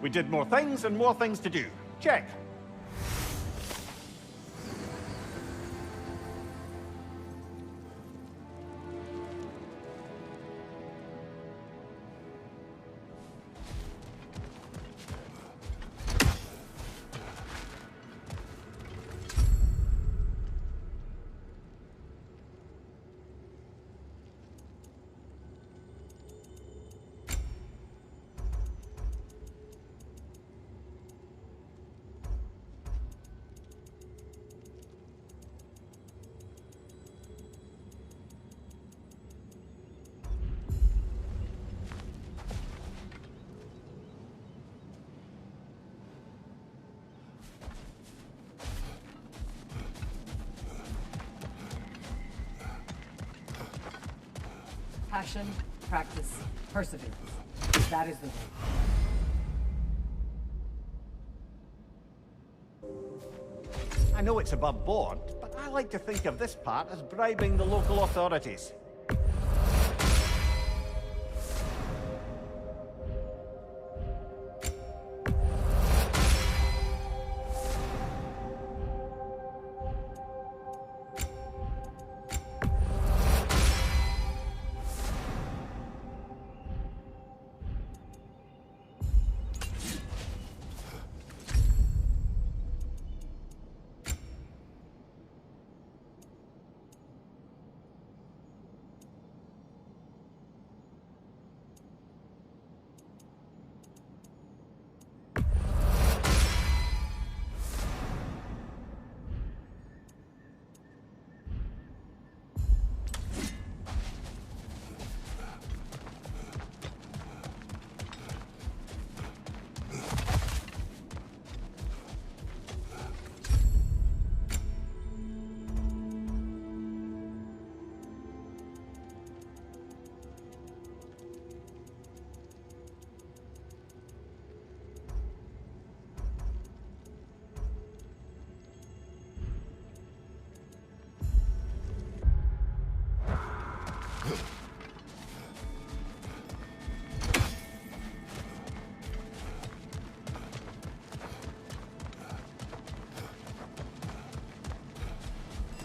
We did more things and more things to do. Check. Passion, practice, perseverance. That is the way. I know it's above board, but I like to think of this part as bribing the local authorities.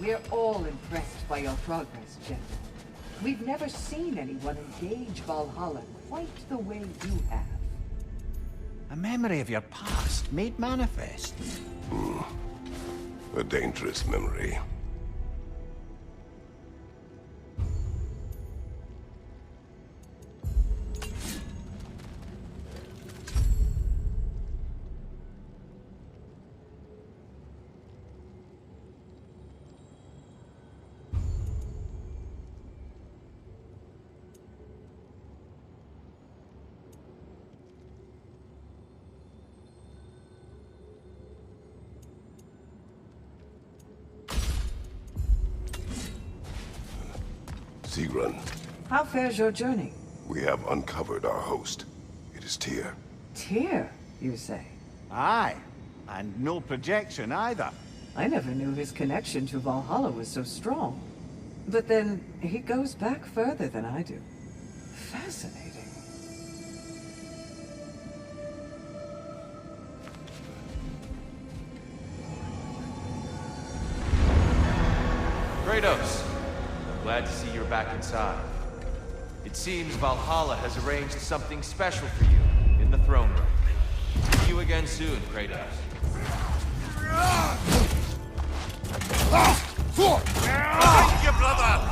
We're all impressed by your progress, General. We've never seen anyone engage Valhalla quite the way you have. A memory of your past made manifest. A dangerous memory. Sigrun, How fares your journey? we have uncovered our host. It is Tyr. Tyr, you say? Aye. And no projection either. I never knew his connection to Valhalla was so strong. But then, he goes back further than I do. Fascinating. Kratos, I'm glad to see you're back inside. It seems Valhalla has arranged something special for you in the throne room. See you again soon, Kratos. Thank you, brother!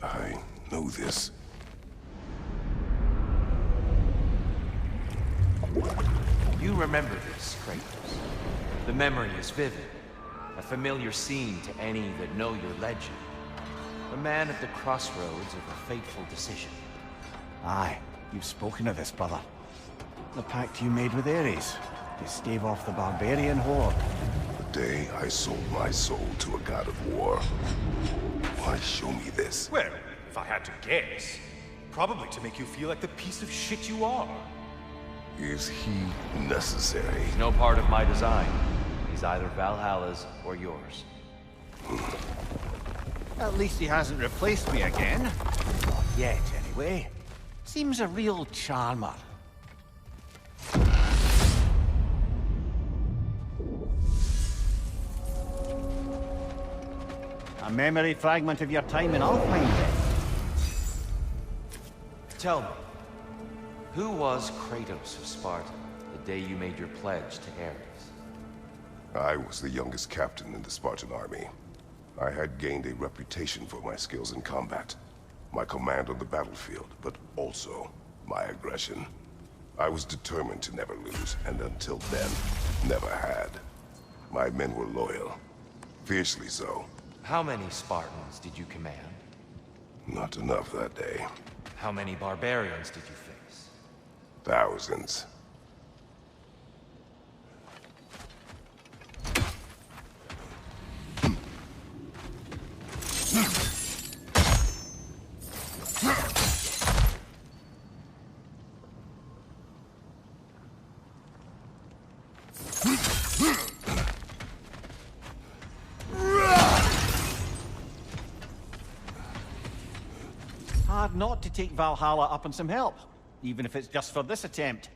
I know this. You remember this, Kratos. The memory is vivid. A familiar scene to any that know your legend. A man at the crossroads of a fateful decision. Aye, you've spoken of this, brother. The pact you made with Ares to stave off the barbarian horde. The day I sold my soul to a god of war. Why show me this? Well, if I had to guess, probably to make you feel like the piece of shit you are. Is he necessary? He's no part of my design. He's either Valhalla's or yours. At least he hasn't replaced me again. Not yet, anyway. Seems a real charmer. A memory fragment of your time in Alfheim. Tell me, who was Kratos of Sparta the day you made your pledge to Ares? I was the youngest captain in the Spartan army. I had gained a reputation for my skills in combat, my command on the battlefield, but also my aggression. I was determined to never lose, and until then, never had. My men were loyal, fiercely so. How many Spartans did you command? Not enough that day. How many barbarians did you face? Thousands. Hard not to take Valhalla up on some help, even if it's just for this attempt.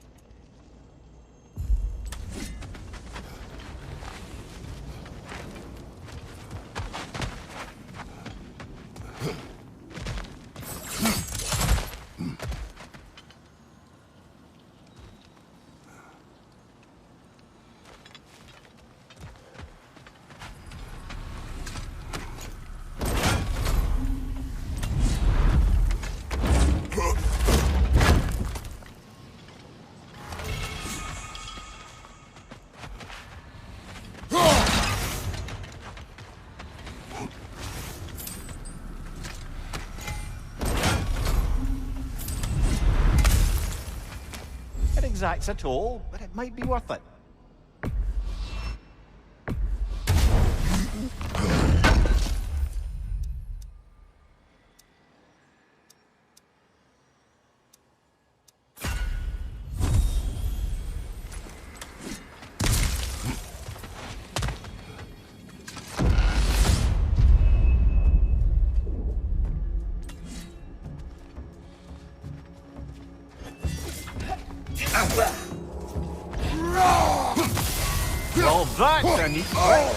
exacts a toll, but it might be worth it. Well, that's a neat trick.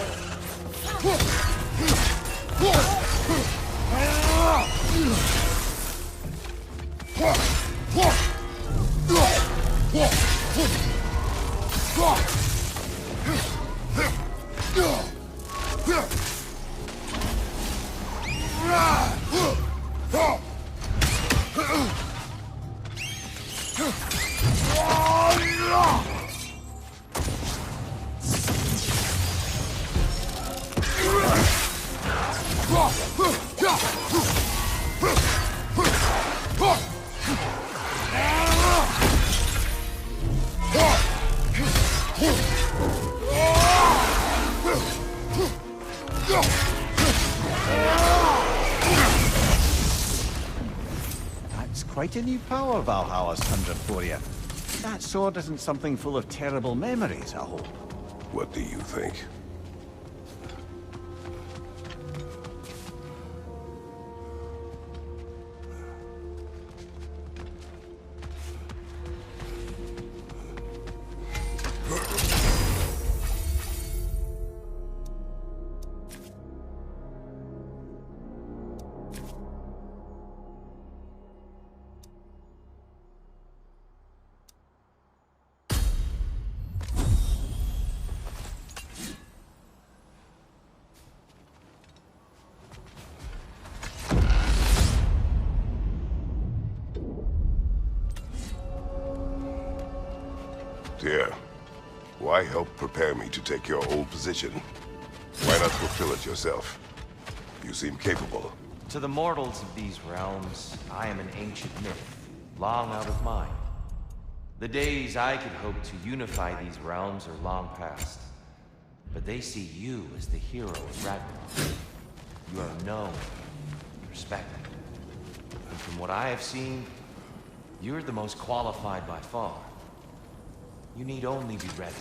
That's quite a new power Valhalla's conjured for you. That sword isn't something full of terrible memories, I hope. What do you think? Dear, why help prepare me to take your old position? Why not fulfill it yourself? You seem capable. To the mortals of these realms, I am an ancient myth, long out of mind. The days I could hope to unify these realms are long past. But they see you as the hero of Ragnarok. You are known, respected. And from what I have seen, you're the most qualified by far. You need only be ready.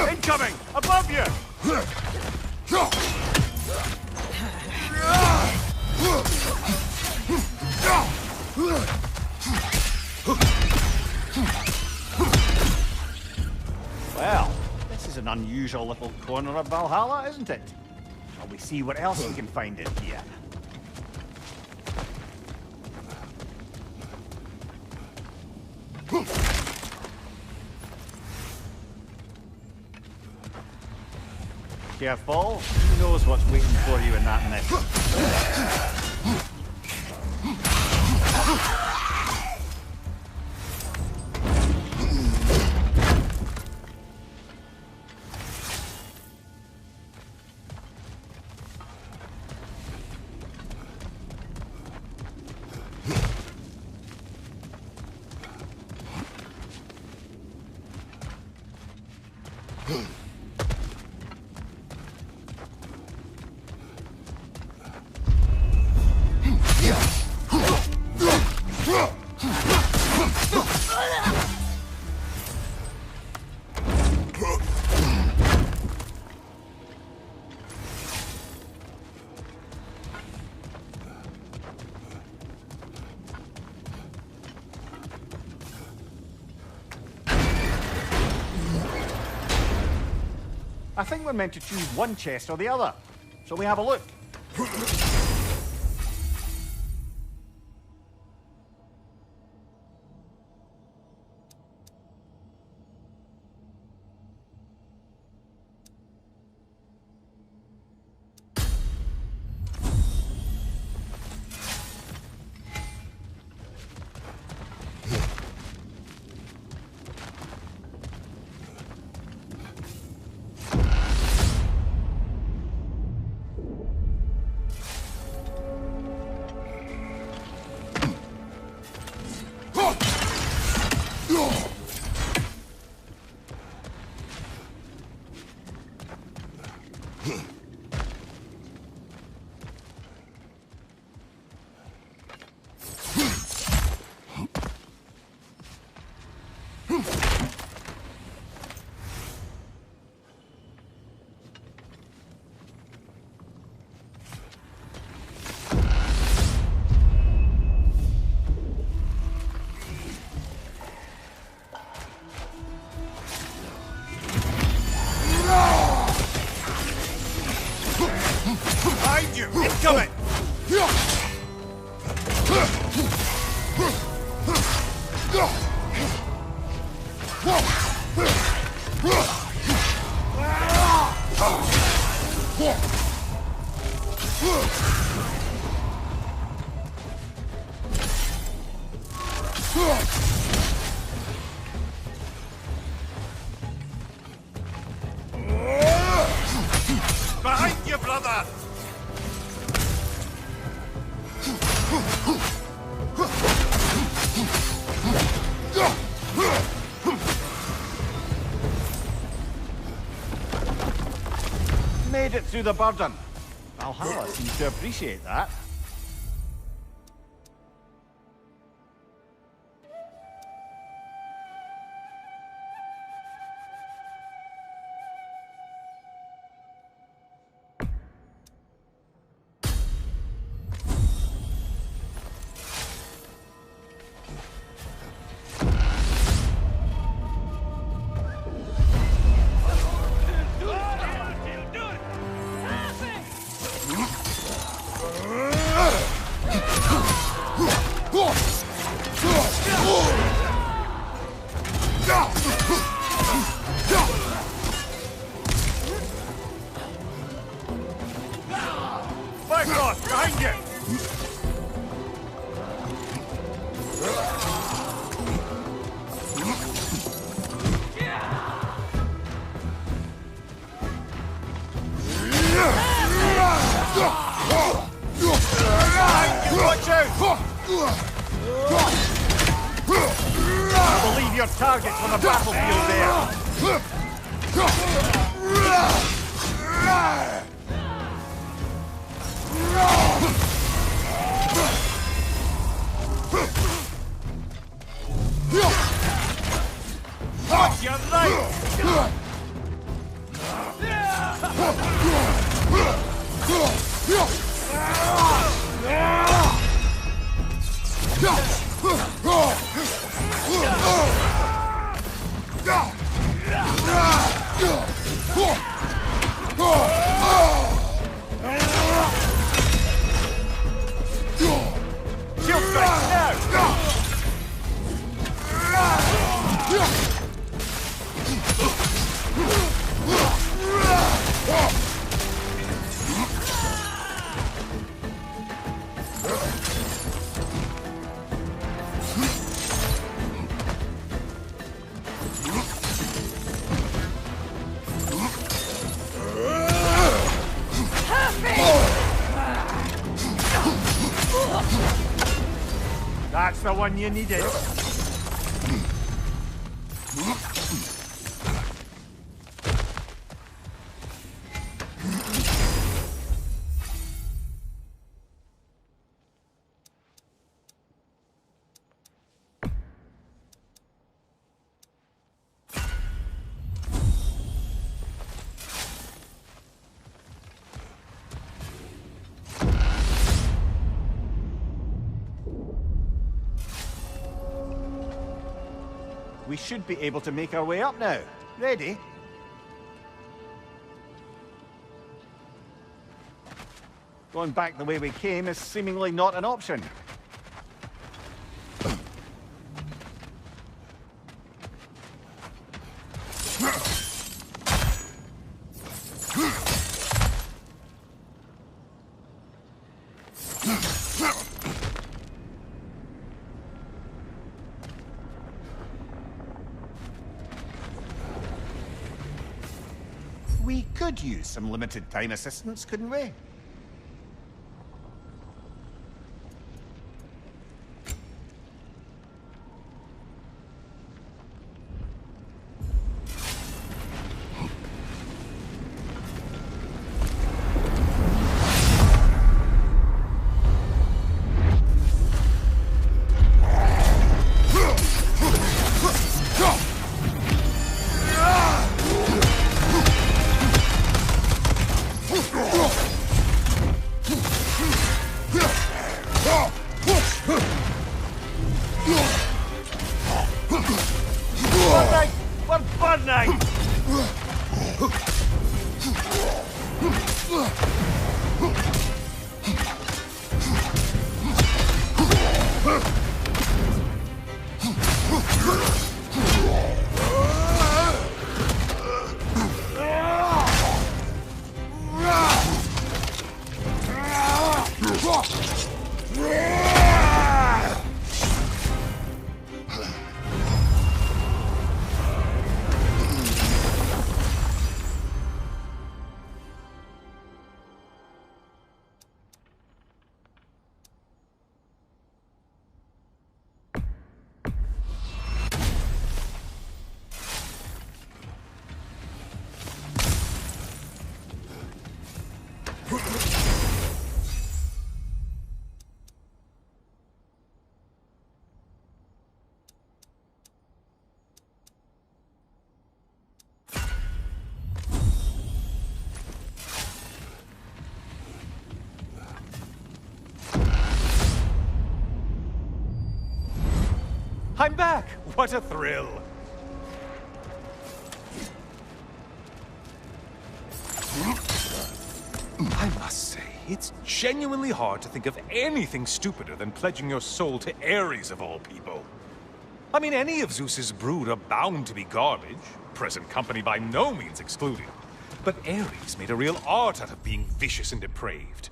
Incoming! Above you! Well, this is an unusual little corner of Valhalla, isn't it? Shall we see what else we can find in here? Careful, who knows what's waiting for you in that mist? I think we're meant to choose one chest or the other. Shall we have a look? Behind you, brother! Made it through the burden. Valhalla seems to appreciate that. Behind you! Watch out! I believe your target's on the battlefield there. Watch your right! Shield strike now! That's the one you needed. We should be able to make our way up now. Ready? Going back the way we came is seemingly not an option. We could use some limited time assistance, couldn't we? I'm back! What a thrill! I must say, it's genuinely hard to think of anything stupider than pledging your soul to Ares of all people. I mean, any of Zeus's brood are bound to be garbage, present company by no means excluded. But Ares made a real art out of being vicious and depraved.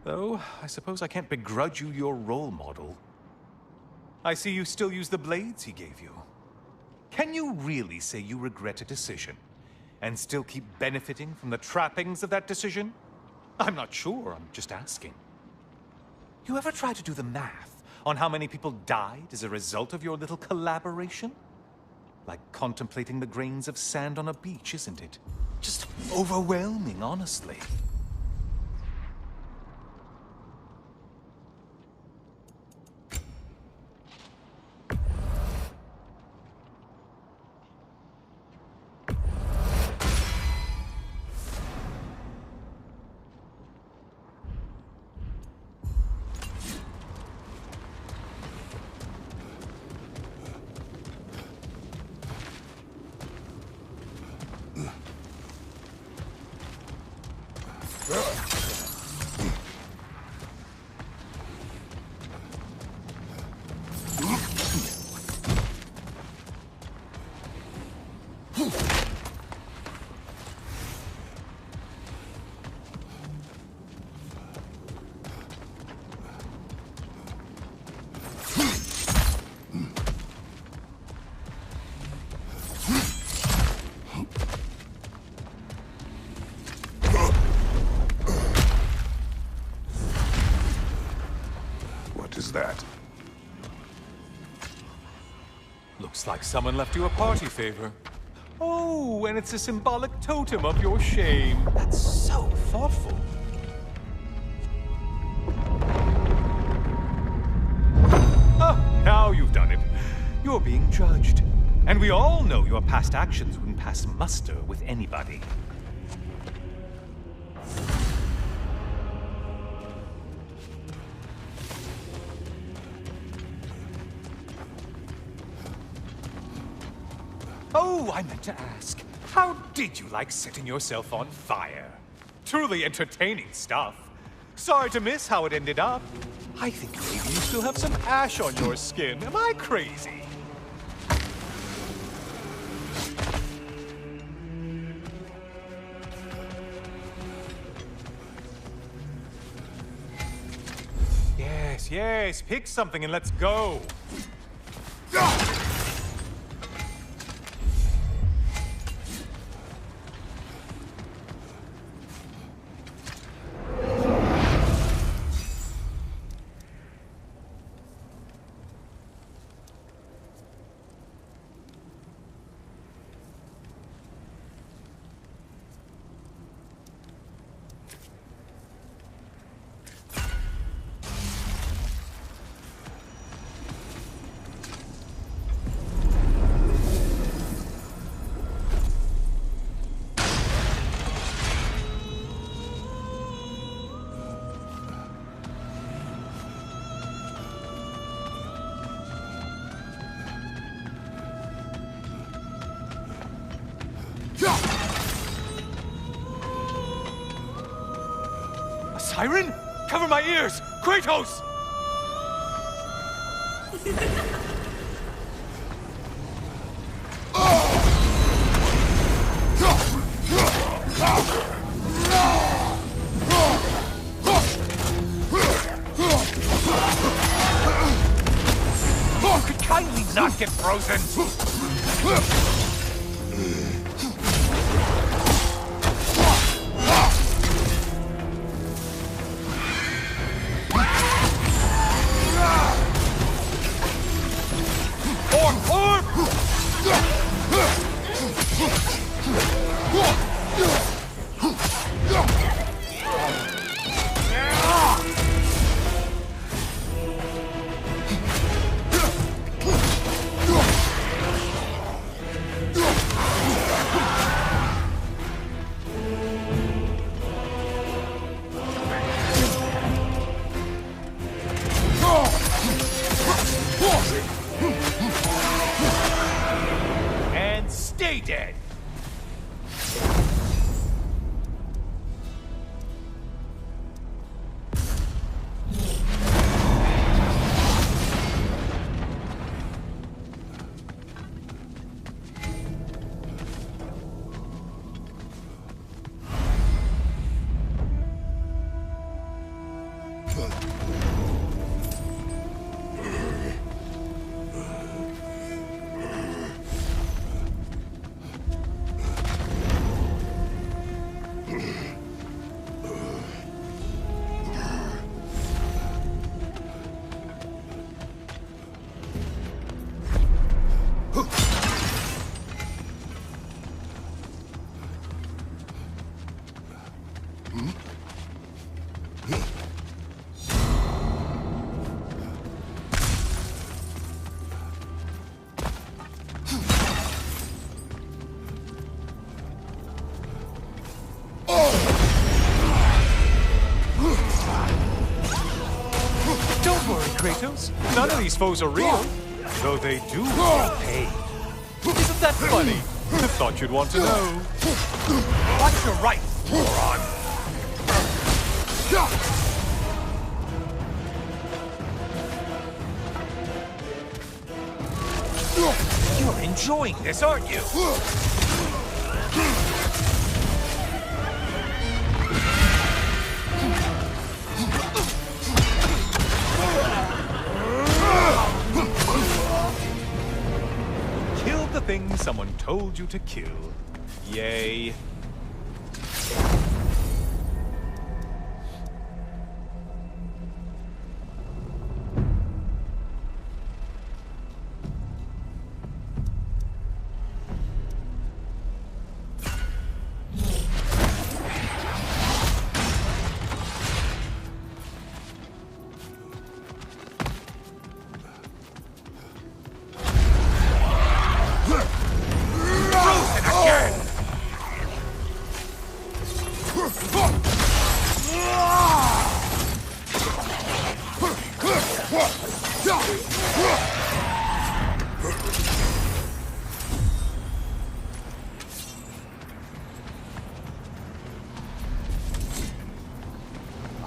Though, I suppose I can't begrudge you your role model. I see you still use the blades he gave you. Can you really say you regret a decision, and still keep benefiting from the trappings of that decision? I'm not sure, I'm just asking. You ever try to do the math on how many people died as a result of your little collaboration? Like contemplating the grains of sand on a beach, isn't it? Just overwhelming, honestly. That? Looks like someone left you a party favor. Oh, and it's a symbolic totem of your shame. That's so thoughtful. Oh, now you've done it. You're being judged. And we all know your past actions wouldn't pass muster with anybody. Oh, I meant to ask, how did you like setting yourself on fire? Truly entertaining stuff. Sorry to miss how it ended up. I think maybe you still have some ash on your skin. Am I crazy? Yes, yes, pick something and let's go. Siren? Cover my ears! Kratos! Oh, could kindly not get frozen! Kratos. None of these foes are real, though they do get paid. Isn't that funny? I thought you'd want to know. Watch your right, moron! You're enjoying this, aren't you? Killed the thing someone told you to kill. Yay.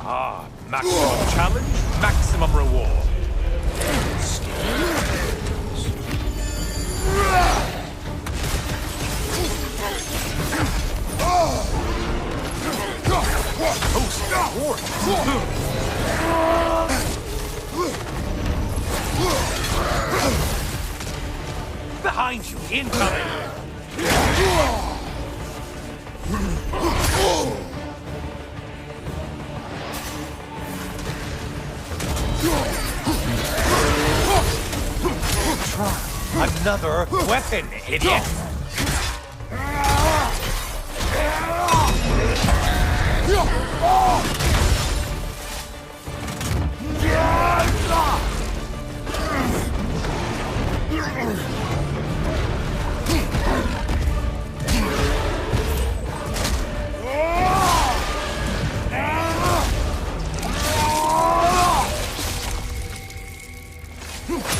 Ah, maximum challenge, maximum reward. Behind you, incoming! Another weapon, idiot!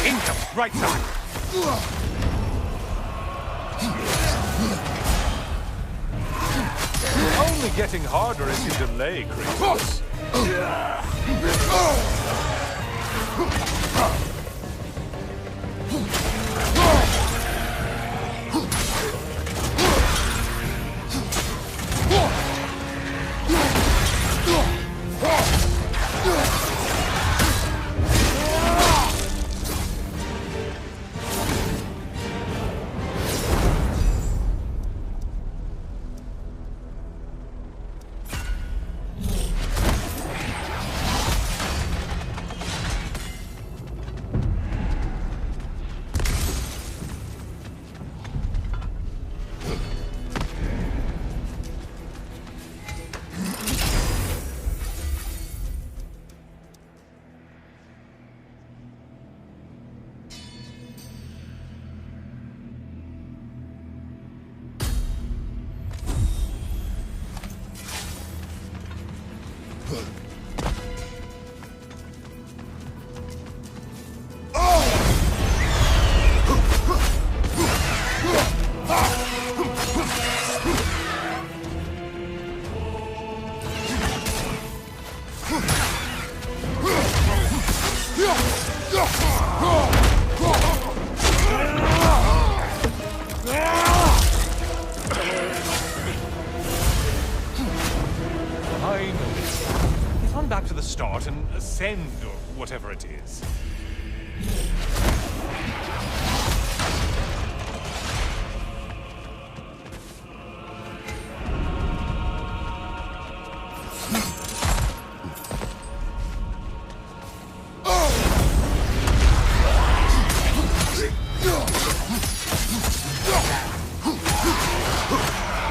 Incoming, right side! Only getting harder as you delay, Kratos. Back to the start and ascend, or whatever it is.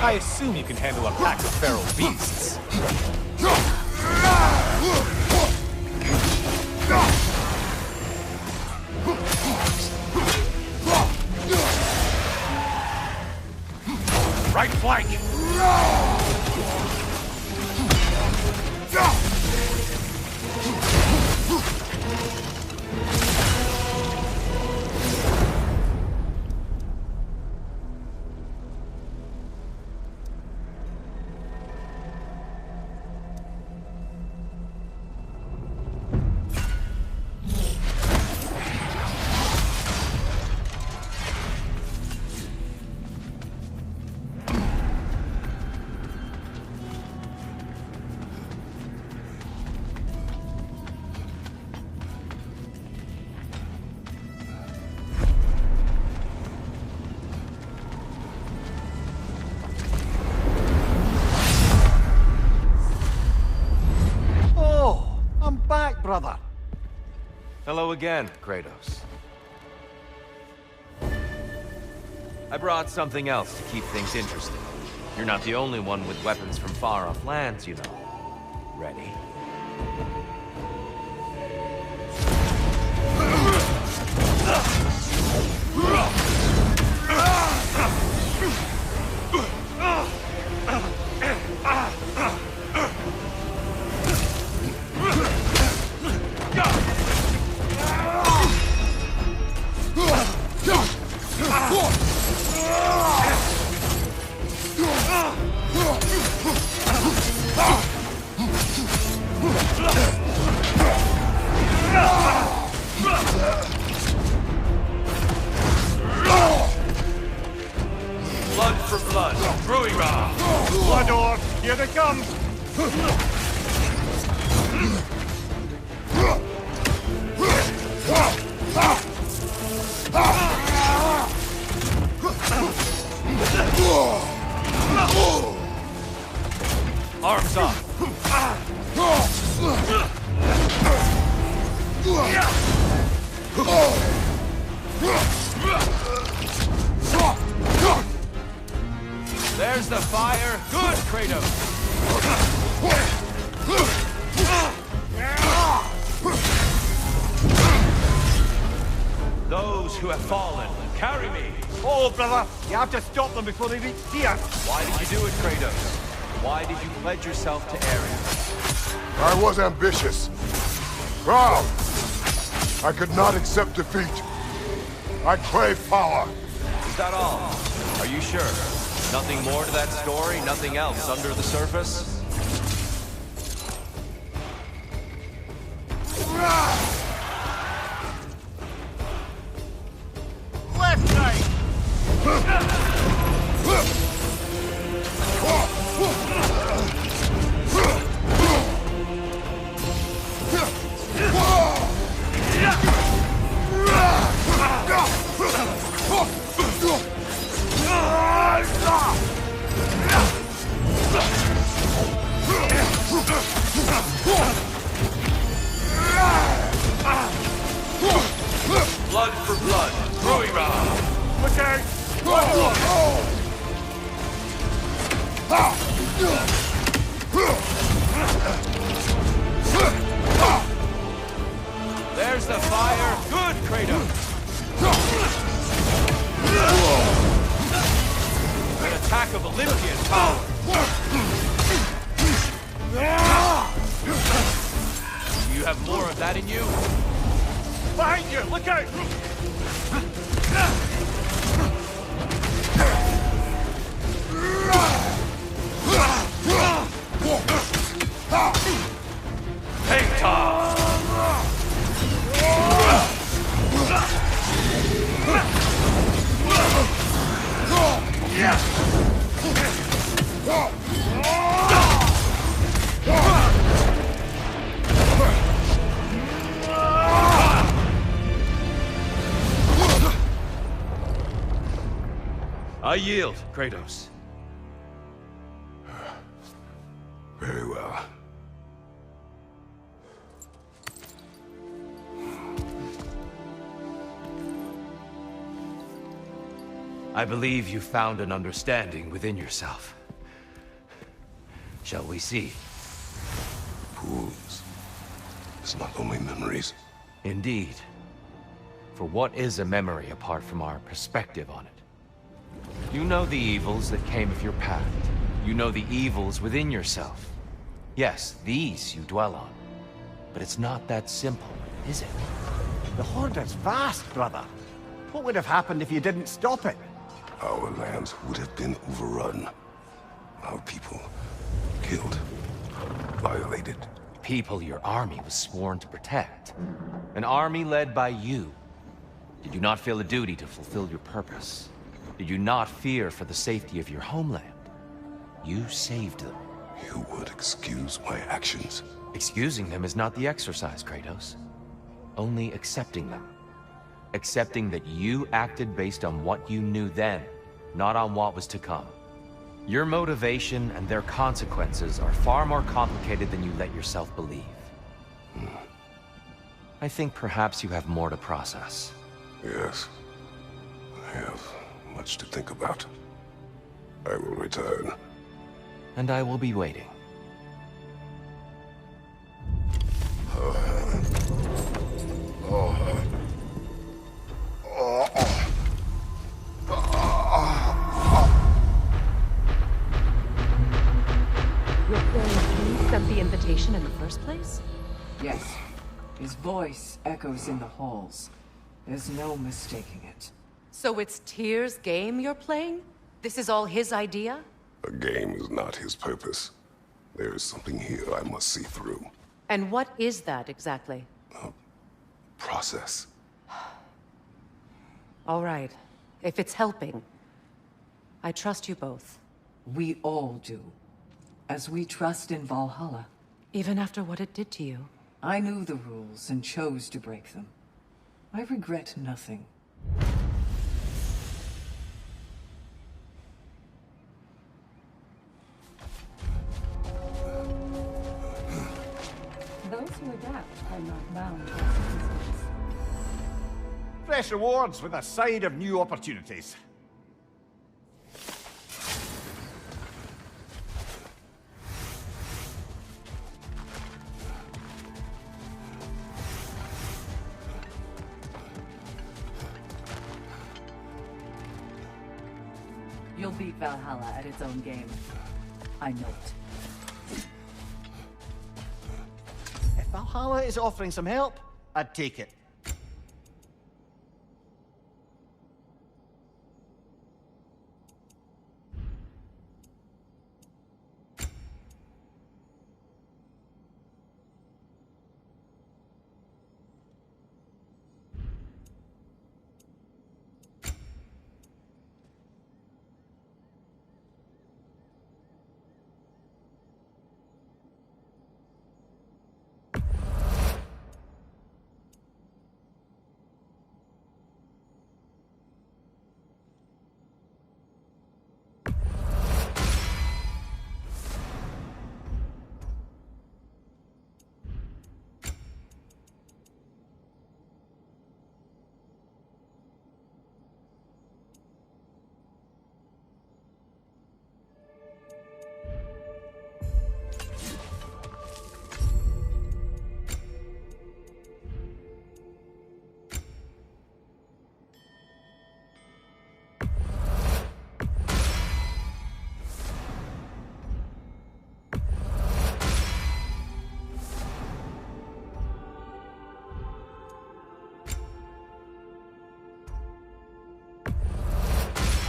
I assume you can handle a pack of feral beasts. Right flank! Hello again, Kratos. I brought something else to keep things interesting. You're not the only one with weapons from far-off lands, you know. Ready? Blood for blood, Druira! Blood Orc, here they come! Arms up! There's the fire! Good, Kratos! Those who have fallen, carry me! Oh, brother, you have to stop them before they reach here. Why did you do it, Kratos? Why did you pledge yourself to Ares? I was ambitious. Proud. I could not accept defeat. I crave power. Is that all? Are you sure? Nothing more to that story? Nothing else under the surface? Left side! Blood for blood, Druira! Look out! There's the fire! Good, Kratos! An attack of Olympian power! Do you have more of that in you? Behind you! Look out! I yield, Kratos. Very well. I believe you found an understanding within yourself. Shall we see? Fools. It's not only memories. Indeed. For what is a memory apart from our perspective on it? You know the evils that came of your path. You know the evils within yourself. Yes, these you dwell on. But it's not that simple, is it? The Horde is vast, brother. What would have happened if you didn't stop it? Our lands would have been overrun. Our people killed, violated. People your army was sworn to protect. An army led by you. Did you not feel a duty to fulfill your purpose? Did you not fear for the safety of your homeland? You saved them. You would excuse my actions. Excusing them is not the exercise, Kratos. Only accepting them. Accepting that you acted based on what you knew then, not on what was to come. Your motivation and their consequences are far more complicated than you let yourself believe. I think perhaps you have more to process. Yes. I have much to think about. I will return. And I will be waiting. Your friend sent the invitation in the first place? Yes. His voice echoes in the halls. There's no mistaking it. So it's Tyr's game you're playing? This is all his idea? A game is not his purpose. There is something here I must see through. And what is that exactly? Process. All right. If it's helping, I trust you both. We all do. As we trust in Valhalla. Even after what it did to you. I knew the rules and chose to break them. I regret nothing. Those who adapt are not bound by circumstance. Fresh rewards with a side of new opportunities. You'll beat Valhalla at its own game. I know it. If Valhalla is offering some help, I'd take it.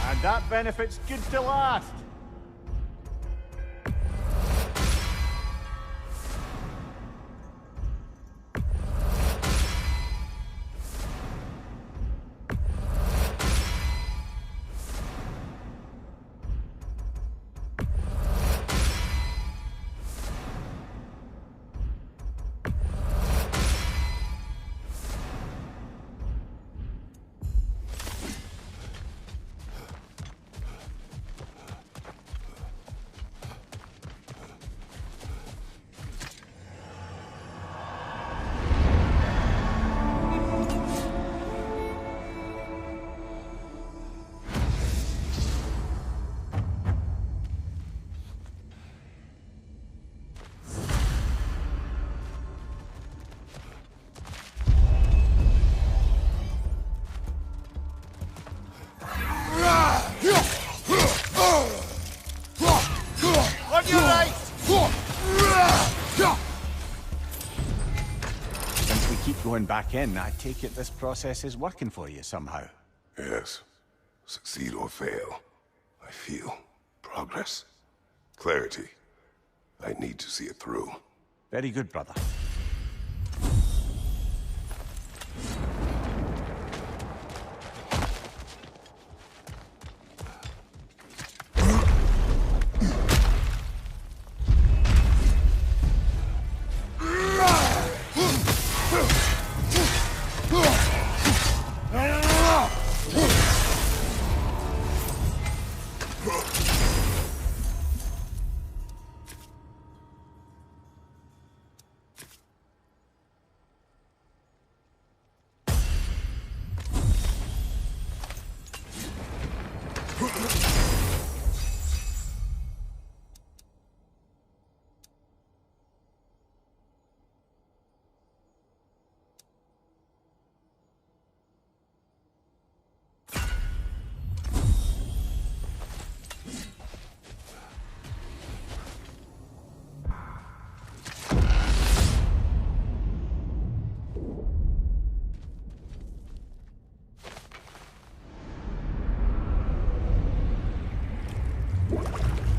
And that benefit's good to last. On your right! Since we keep going back in, I take it this process is working for you somehow. Yes. Succeed or fail. I feel progress. Clarity. I need to see it through. Very good, brother.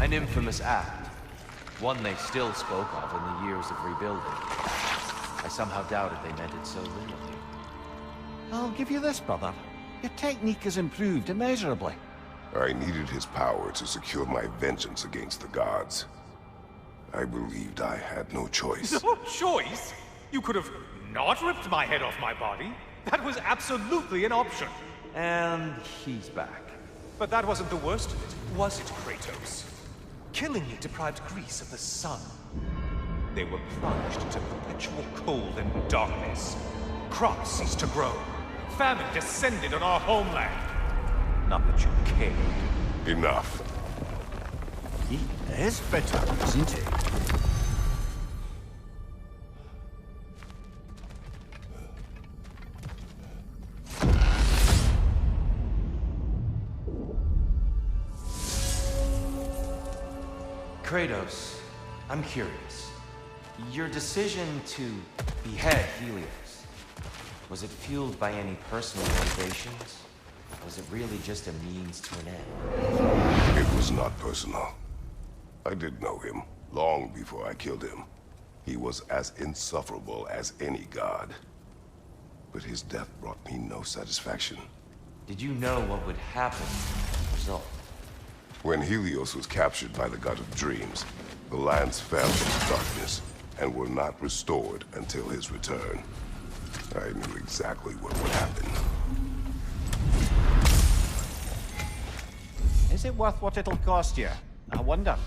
An infamous act. One they still spoke of in the years of rebuilding. I somehow doubted they meant it so literally. I'll give you this, brother. Your technique has improved immeasurably. I needed his power to secure my vengeance against the gods. I believed I had no choice. No choice? You could have not ripped my head off my body. That was absolutely an option. And he's back. But that wasn't the worst of it, was it, Kratos? Killing me deprived Greece of the sun. They were plunged into perpetual cold and darkness. Crops ceased to grow. Famine descended on our homeland. Not that you cared. Enough. He is bitter, isn't he? Kratos, I'm curious. Your decision to behead Helios, was it fueled by any personal motivations? Or was it really just a means to an end? It was not personal. I did know him, long before I killed him. He was as insufferable as any god. But his death brought me no satisfaction. Did you know what would happen as a result? When Helios was captured by the god of dreams, the lands fell into darkness and were not restored until his return. I knew exactly what would happen. Is it worth what it'll cost you? I wonder.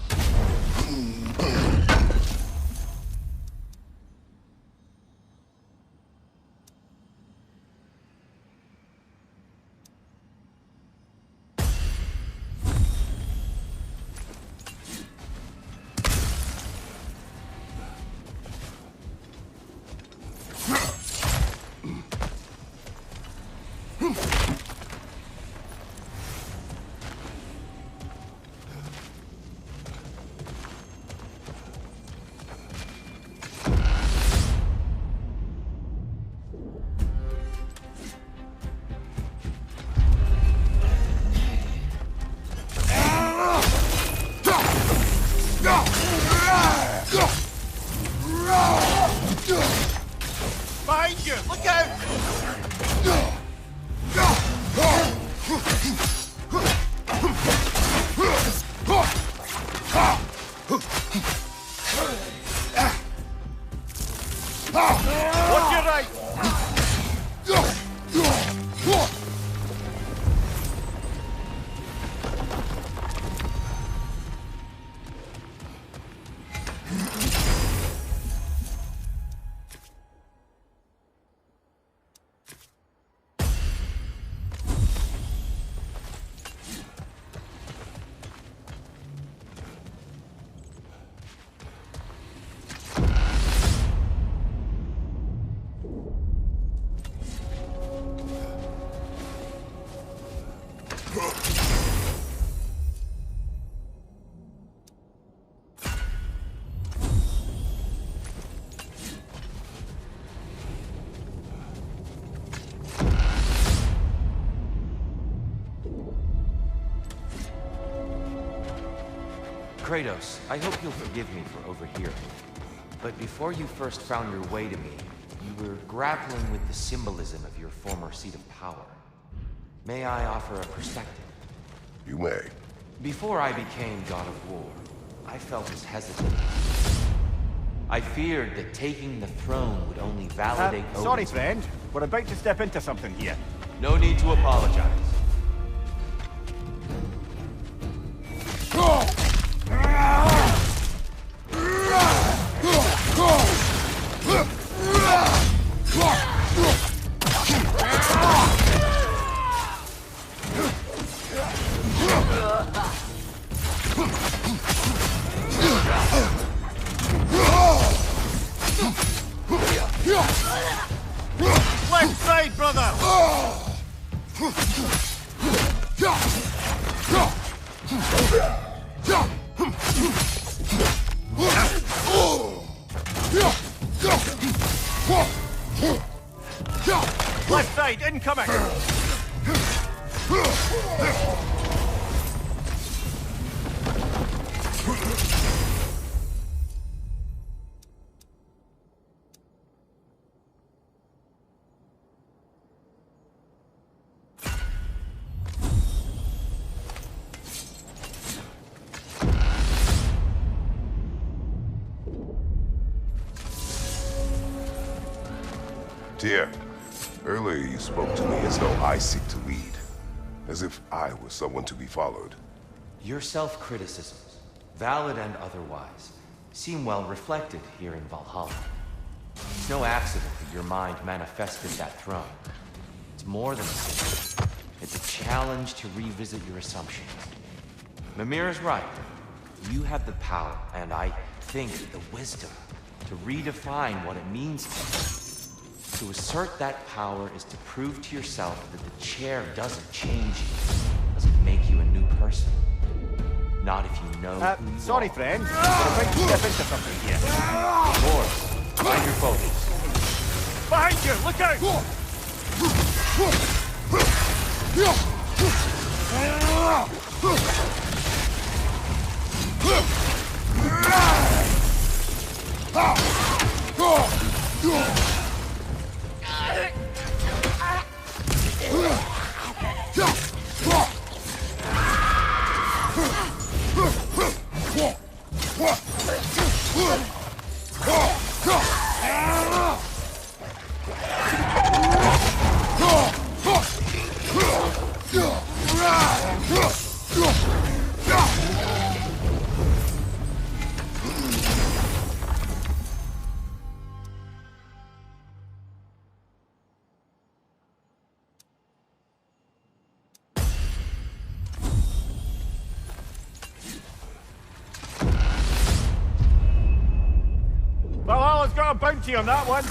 Behind you! Look out! Watch your right! Kratos, I hope you'll forgive me for overhearing. But before you first found your way to me, you were grappling with the symbolism of your former seat of power. May I offer a perspective? You may. Before I became God of War, I felt as hesitant. I feared that taking the throne would only validate Sorry, Odin's- friend. We're about to step into something here. No need to apologize. Tyr, earlier you spoke to me as though I seek to lead. As if I was someone to be followed. Your self-criticisms, valid and otherwise, seem well reflected here in Valhalla. It's no accident that your mind manifested that throne. It's more than a sin. It's a challenge to revisit your assumptions. Mimir is right. You have the power, and I think the wisdom, to redefine what it means to assert that power is to prove to yourself that the chair doesn't change you, doesn't make you a new person. Not if you know who you sorry, are. friend. We're about to step into something here. Lord, find your focus. Behind you! Look out! Valhalla's got a bounty on that one.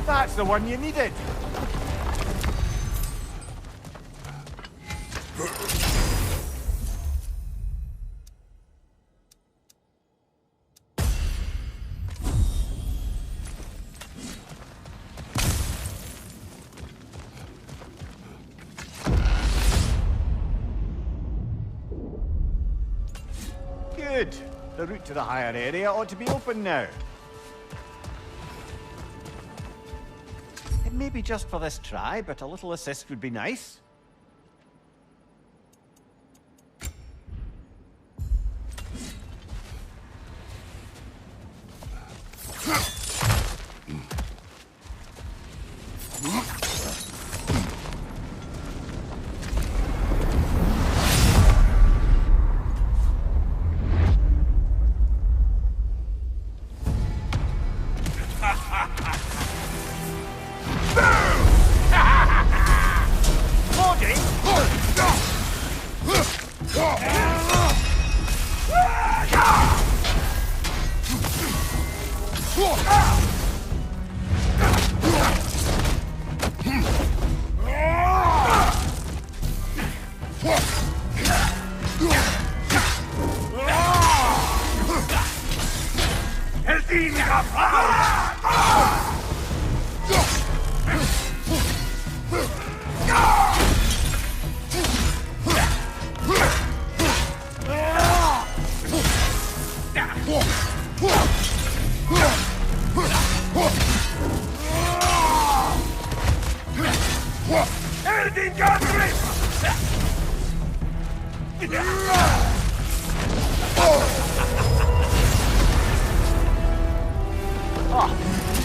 That's the one you needed. Good. The route to the higher area ought to be open now. It may be just for this try, but a little assist would be nice.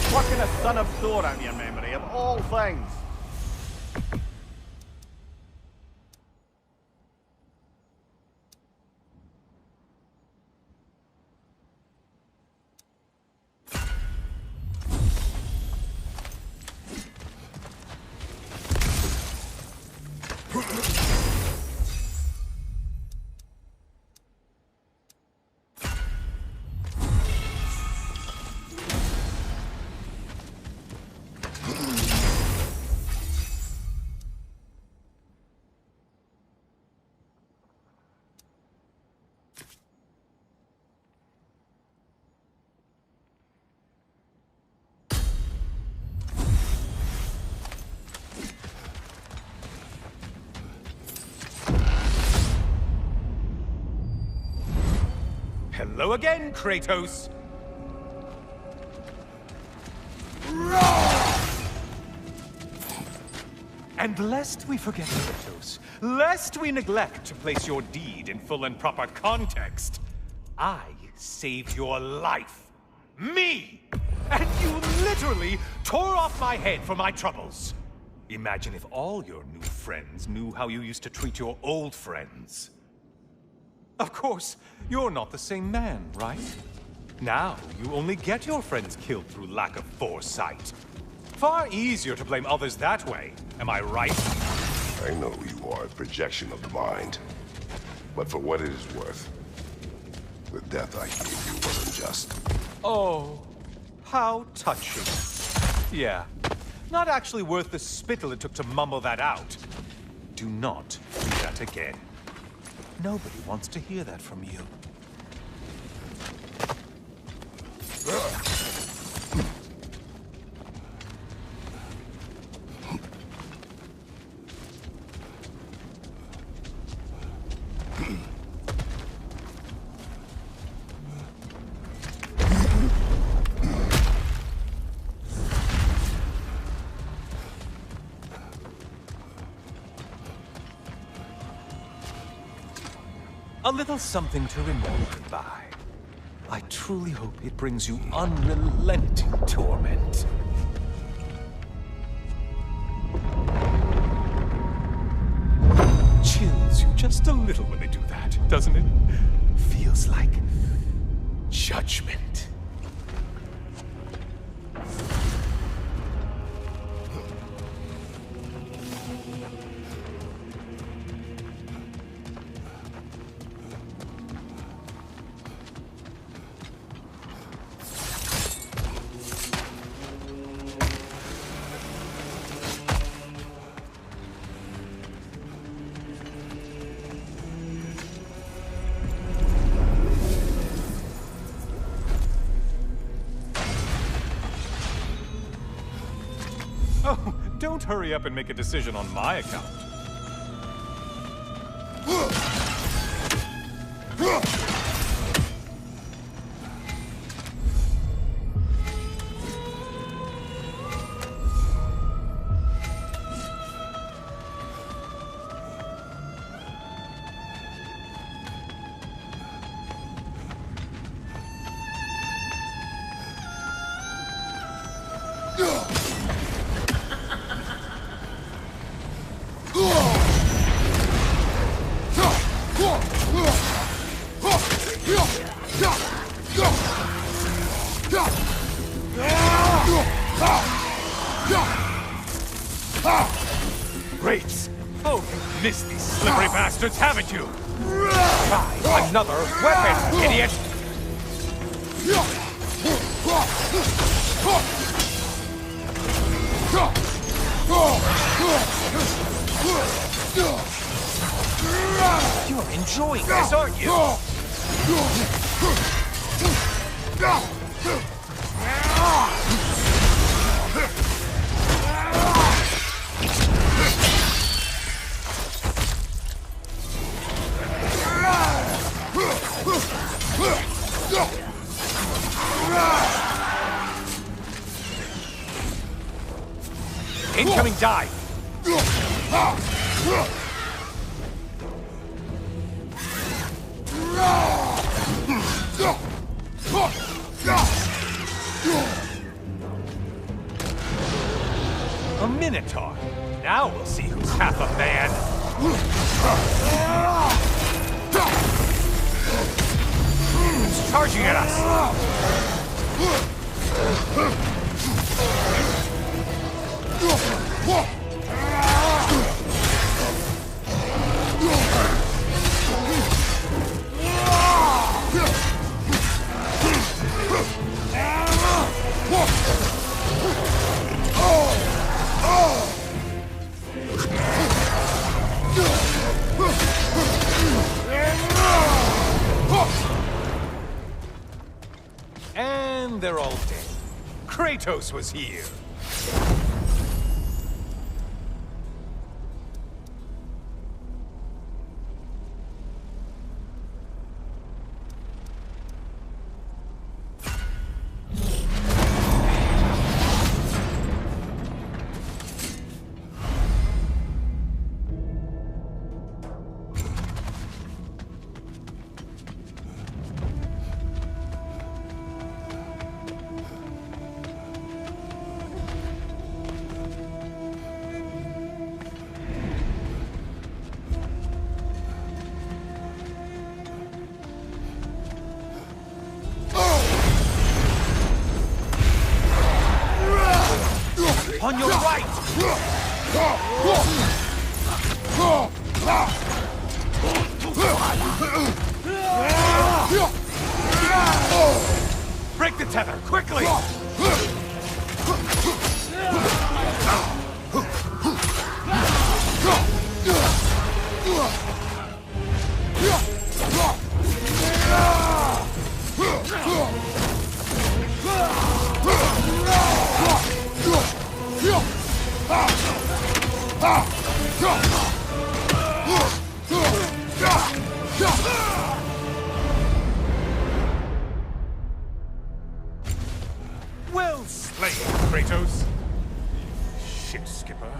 Plucking a son of Thor out of your memory, of all things. Hello again, Kratos. And lest we forget, Kratos, lest we neglect to place your deed in full and proper context, I saved your life. Me! And you literally tore off my head for my troubles. Imagine if all your new friends knew how you used to treat your old friends. Of course, you're not the same man, right? Now, you only get your friends killed through lack of foresight. Far easier to blame others that way, am I right? I know you are a projection of the mind. But for what it is worth, the death I gave you was unjust. Oh, how touching. Yeah, not actually worth the spittle it took to mumble that out. Do not do that again. Nobody wants to hear that from you. A little something to remember by. I truly hope it brings you unrelenting torment. Chills you just a little when they do that, doesn't it? Feels like judgment. Oh, don't hurry up and make a decision on my account. Great! Oh, you missed these slippery bastards, haven't you? Try another weapon, idiot! You're enjoying this, aren't you? Incoming dive! A Minotaur. Now we'll see who's half a man. It's charging at us. And they're all dead. Kratos was here. Break the tether, quickly! Well slain, Kratos. Shit skipper.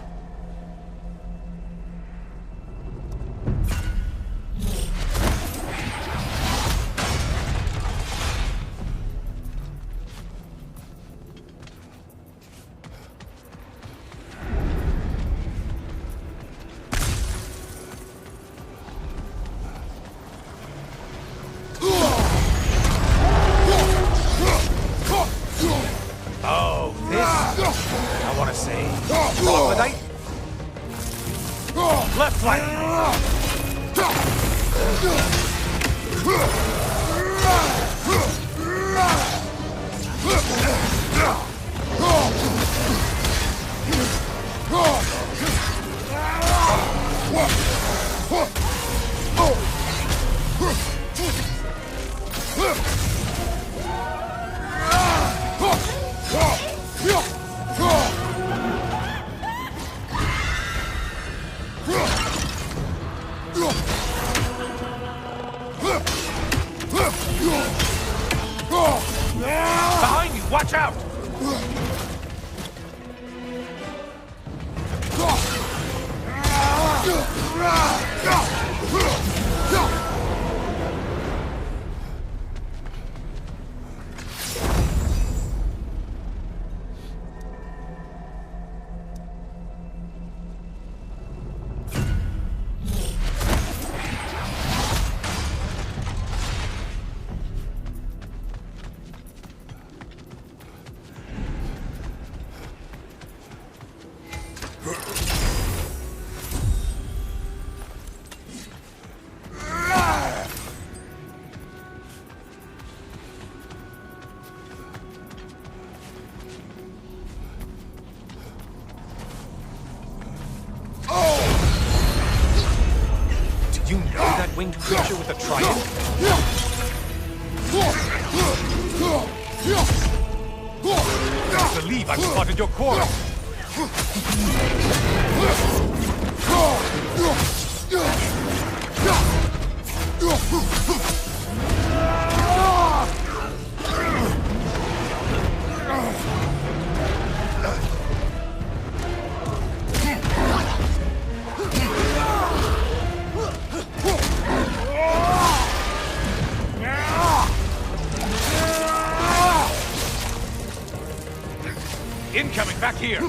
Left flank! Behind you! Watch out! You know that winged creature with the trident? I believe I've spotted your quarry. Incoming back here!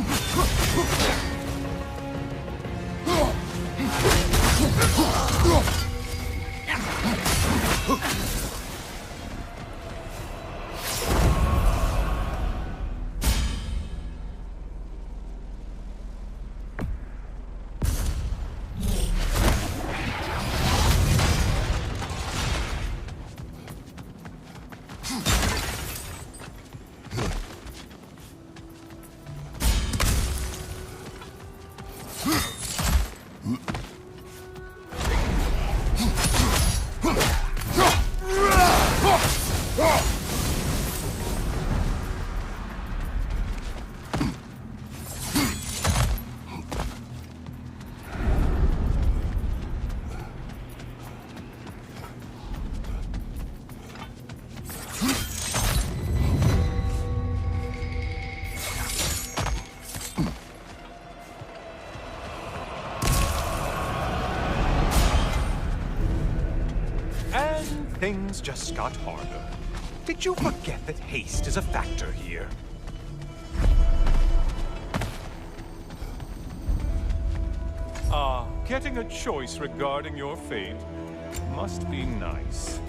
Things just got harder. Did you forget that haste is a factor here? Getting a choice regarding your fate must be nice.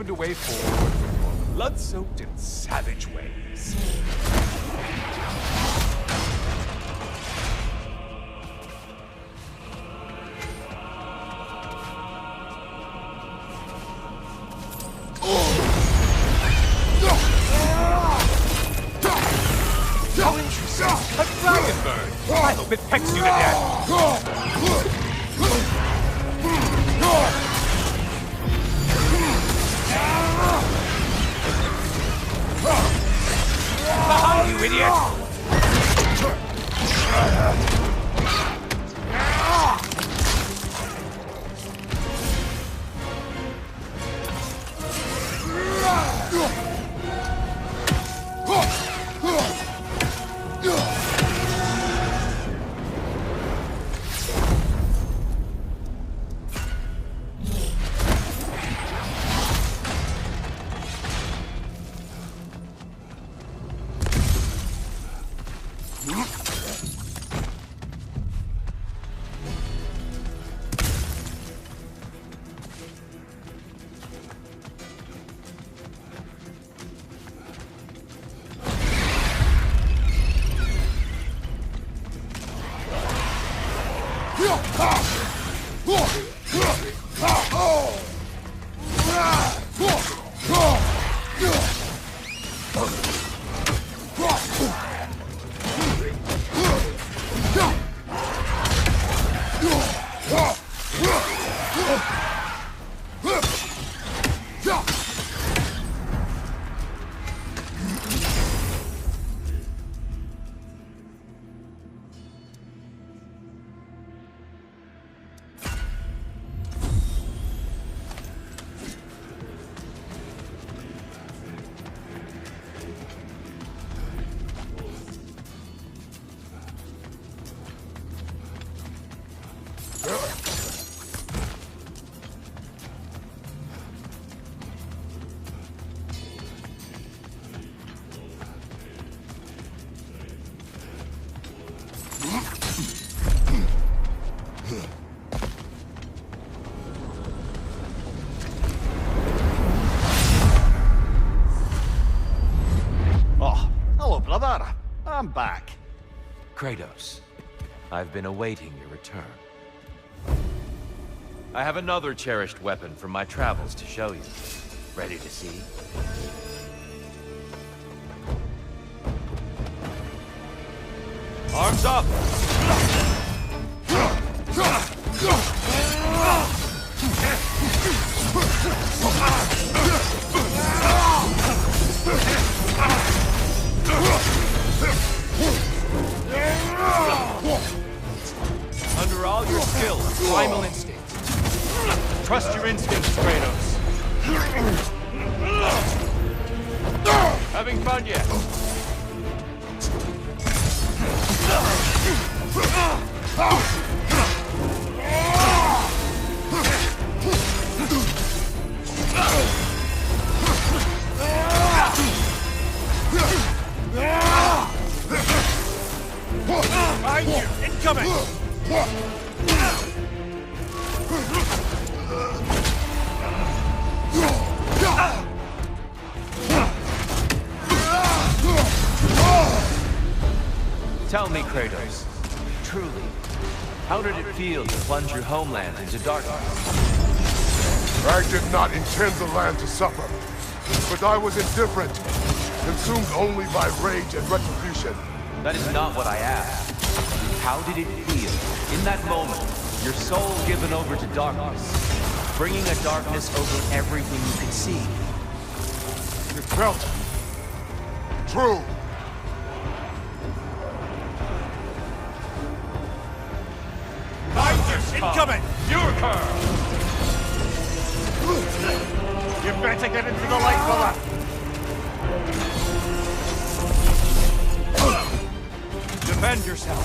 find a way forward with your blood-soaked and savage ways. How interesting! A dragon bird! I hope it pecks you to death! Behind you, idiot! I'm back. Kratos, I've been awaiting your return. I have another cherished weapon from my travels to show you. Ready to see? Arms up! Under all your skill, primal instinct. Trust your instincts, Kratos. Having fun yet? Behind you! Incoming! Tell me, Kratos, truly, how did it feel to plunge your homeland into darkness? I did not intend the land to suffer, but I was indifferent, consumed only by rage and retribution. That is not what I asked. How did it feel, in that moment, your soul given over to darkness, bringing a darkness over everything you could see? It felt true. Incoming! Your curve! You better get into the light, brother! Defend yourself!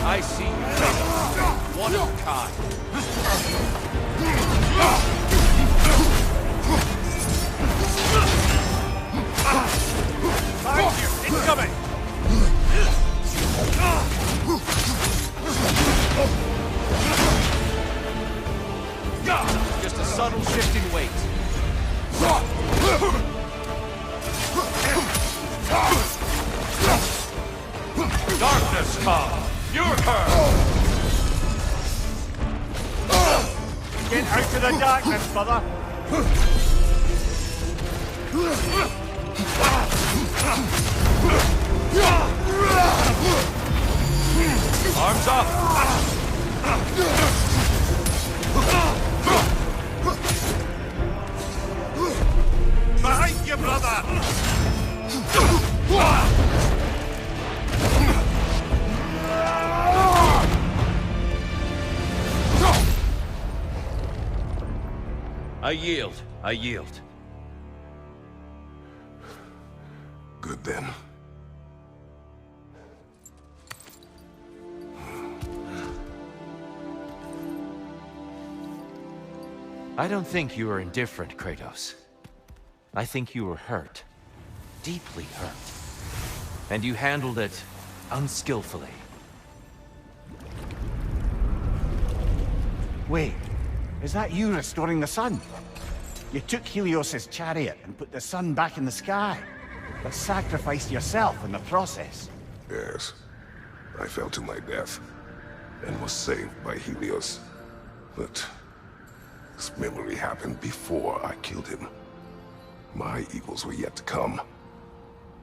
I see you, Kratos. One of a kind. Behind you! Incoming! subtle shift in weight. Darkness come! You're hurt! Get out of the darkness, brother! Arms up! Behind you, brother! I yield. I yield. Good then. I don't think you were indifferent, Kratos. I think you were hurt. Deeply hurt. And you handled it unskillfully. Wait, is that you restoring the sun? You took Helios's chariot and put the sun back in the sky, but sacrificed yourself in the process. Yes. I fell to my death, and was saved by Helios. But this memory happened before I killed him. My evils were yet to come.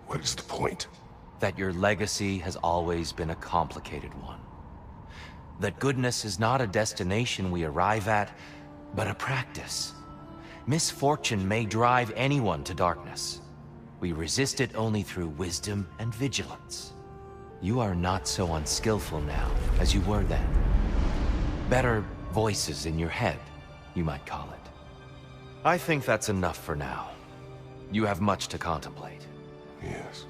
What is the point? That your legacy has always been a complicated one. That goodness is not a destination we arrive at, but a practice. Misfortune may drive anyone to darkness. We resist it only through wisdom and vigilance. You are not so unskillful now as you were then. Better voices in your head, you might call it. I think that's enough for now. You have much to contemplate. Yes.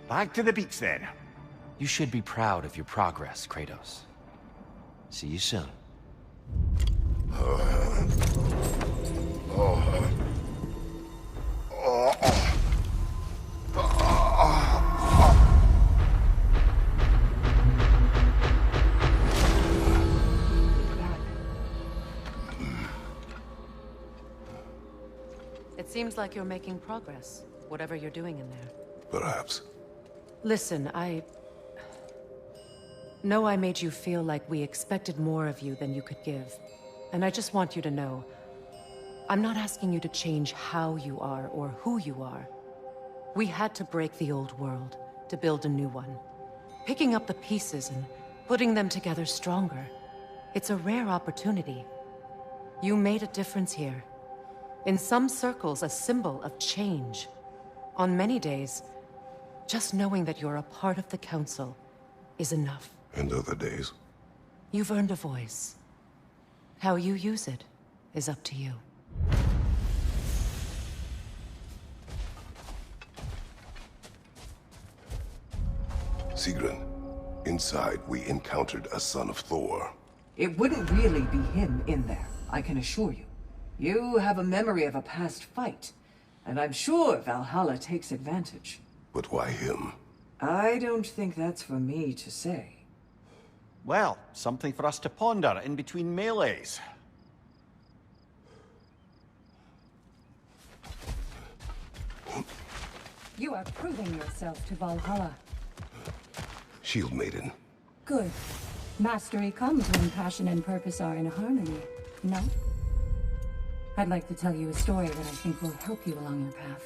Back to the beach then. You should be proud of your progress, Kratos. See you soon. It seems like you're making progress, whatever you're doing in there. Perhaps. Listen, I know I made you feel like we expected more of you than you could give. And I just want you to know, I'm not asking you to change how you are or who you are. We had to break the old world to build a new one. Picking up the pieces and putting them together stronger. It's a rare opportunity. You made a difference here. In some circles, a symbol of change. On many days, just knowing that you're a part of the Council is enough. And other days? You've earned a voice. How you use it is up to you. Sigrun, inside we encountered a son of Thor. It wouldn't really be him in there, I can assure you. You have a memory of a past fight, and I'm sure Valhalla takes advantage. But why him? I don't think that's for me to say. Well, something for us to ponder in between melees. You are proving yourself to Valhalla. Shield Maiden. Good. Mastery comes when passion and purpose are in harmony, no? I'd like to tell you a story that I think will help you along your path.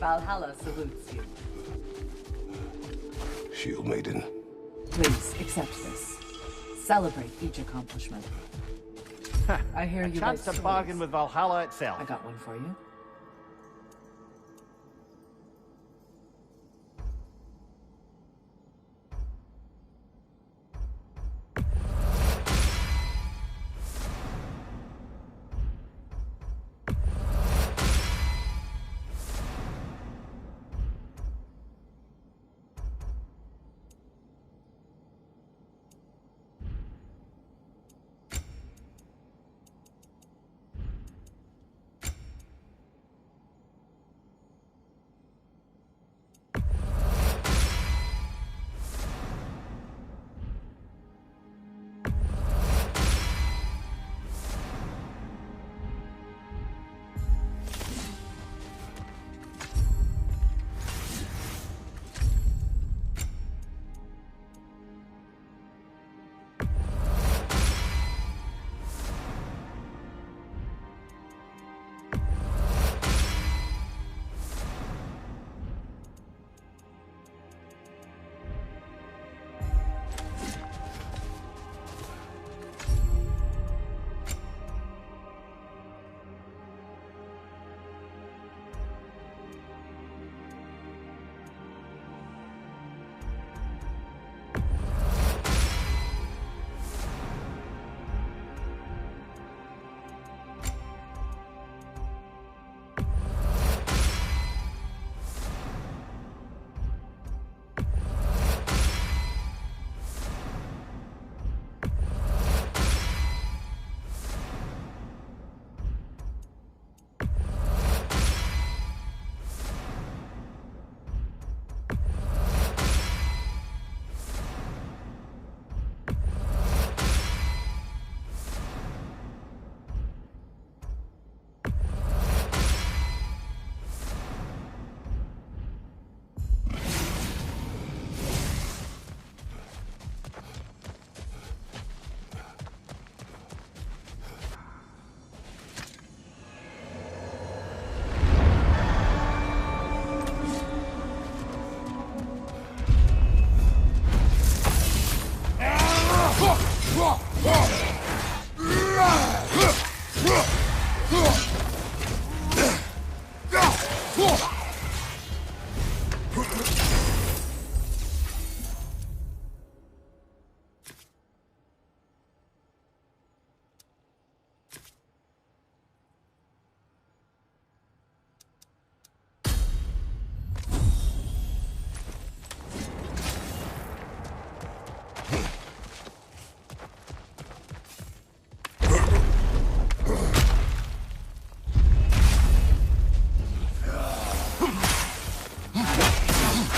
Valhalla salutes you. Shield Maiden. Please, accept this. Celebrate each accomplishment. I hear you like Chance to bargain swords. with Valhalla itself. I got one for you.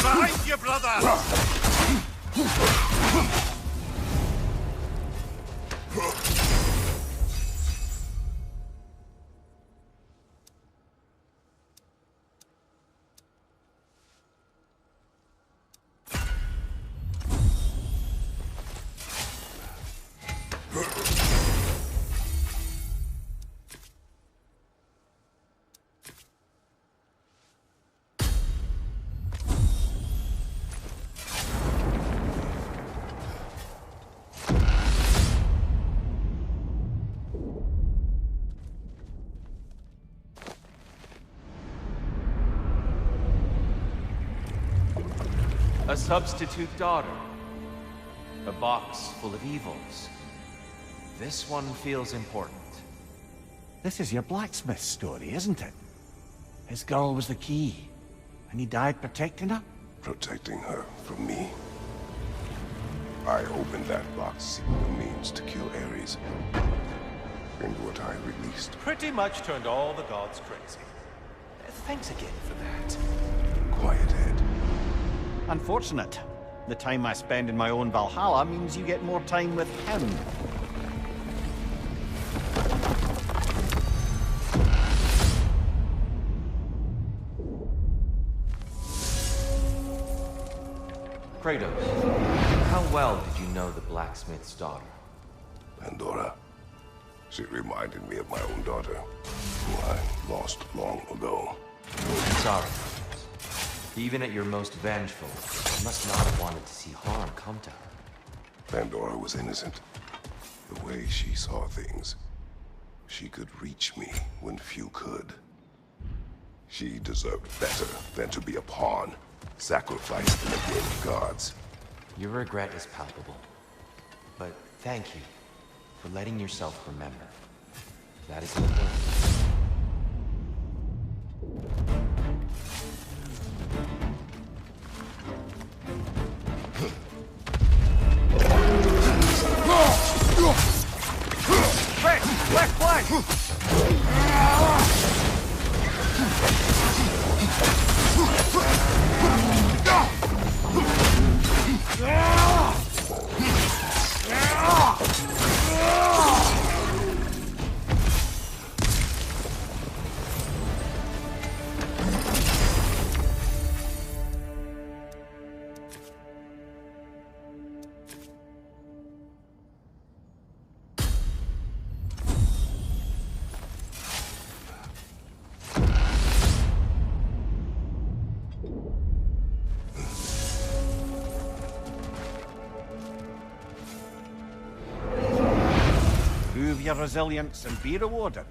Behind you, brother! A substitute daughter. A box full of evils. This one feels important. This is your blacksmith story, isn't it? His girl was the key, and he died protecting her? Protecting her from me. I opened that box seeking a means to kill Ares. And what I released. Pretty much turned all the gods crazy. Thanks again for that. Quiet head. Unfortunate. The time I spend in my own Valhalla means you get more time with him. Kratos, how well did you know the blacksmith's daughter? Pandora. She reminded me of my own daughter, who I lost long ago. Sorry, Kratos. Even at your most vengeful, you must not have wanted to see harm come to her. Pandora was innocent. The way she saw things. She could reach me when few could. She deserved better than to be a pawn, sacrificed in a game of gods. Your regret is palpable. But thank you for letting yourself remember. That is important. Left flank! Prove your resilience and be rewarded.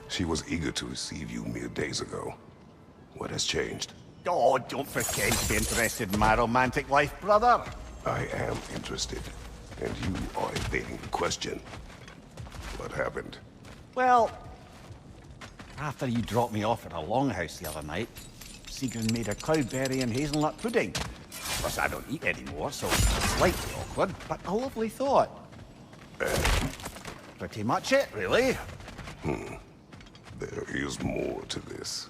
She was eager to receive you mere days ago. What has changed? Oh, don't pretend to be interested in my romantic life, brother. I am interested, and you are evading the question. What happened? Well, after you dropped me off at a longhouse the other night, Sigrun made a cloudberry and hazelnut pudding. Of course, I don't eat anymore, so it's slightly awkward, but a lovely thought. Pretty much it, really. There is more to this.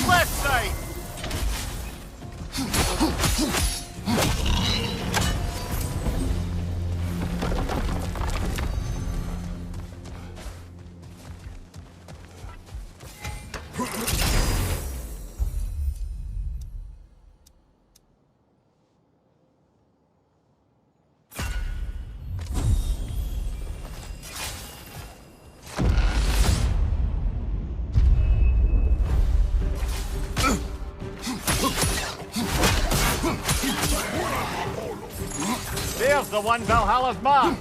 Left side! There's the one Valhalla's mark!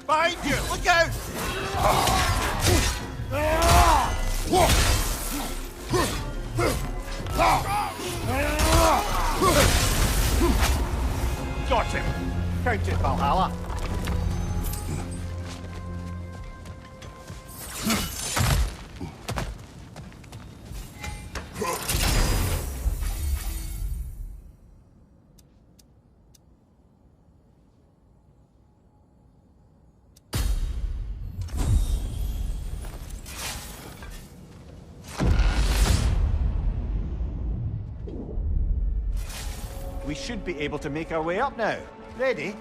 Behind you! Look out! Got him! Count it, Valhalla! We should be able to make our way up now. Ready?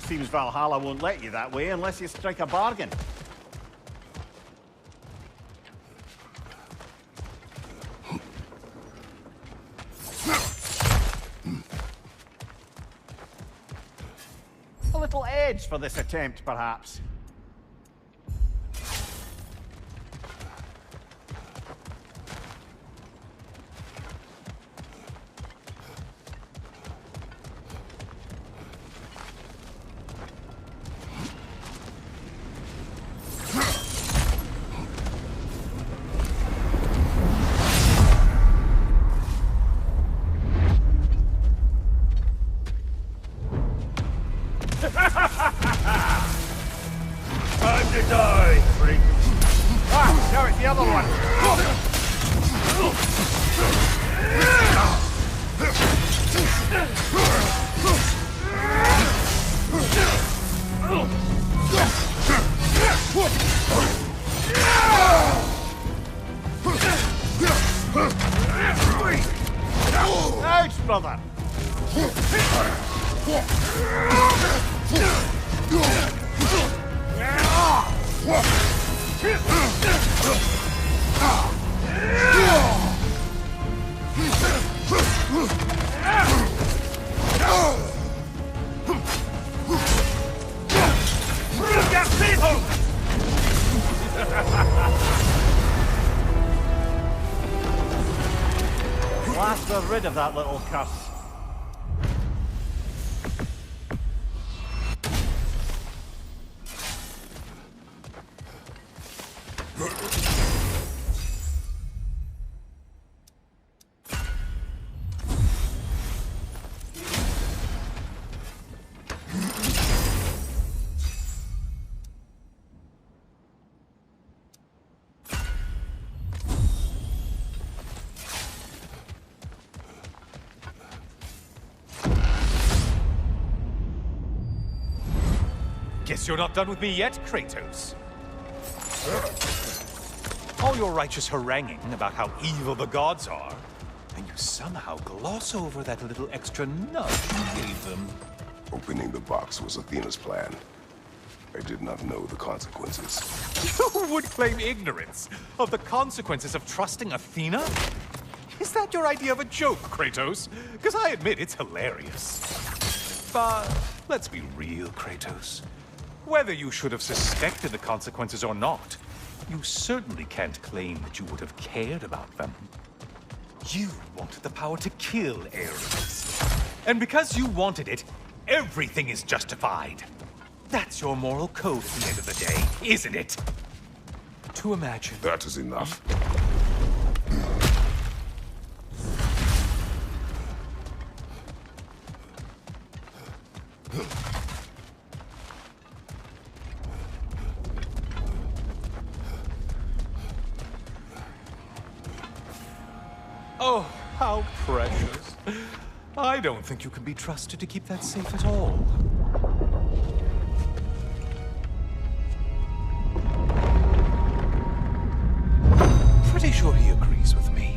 Seems Valhalla won't let you that way unless you strike a bargain. A little edge for this attempt, perhaps. Time to die, freak. Ah, now it's the other one. Ouch, brother. last we're rid of that little curse. Guess you're not done with me yet, Kratos. All your righteous haranguing about how evil the gods are, and you somehow gloss over that little extra nudge you gave them. Opening the box was Athena's plan. I did not know the consequences. You would claim ignorance of the consequences of trusting Athena? Is that your idea of a joke, Kratos? Because I admit it's hilarious. But let's be real, Kratos. Whether you should have suspected the consequences or not, you certainly can't claim that you would have cared about them. You wanted the power to kill Ares. And because you wanted it, everything is justified. That's your moral code at the end of the day, isn't it? To imagine... That is enough. Oh, how precious. I don't think you can be trusted to keep that safe at all. Pretty sure he agrees with me.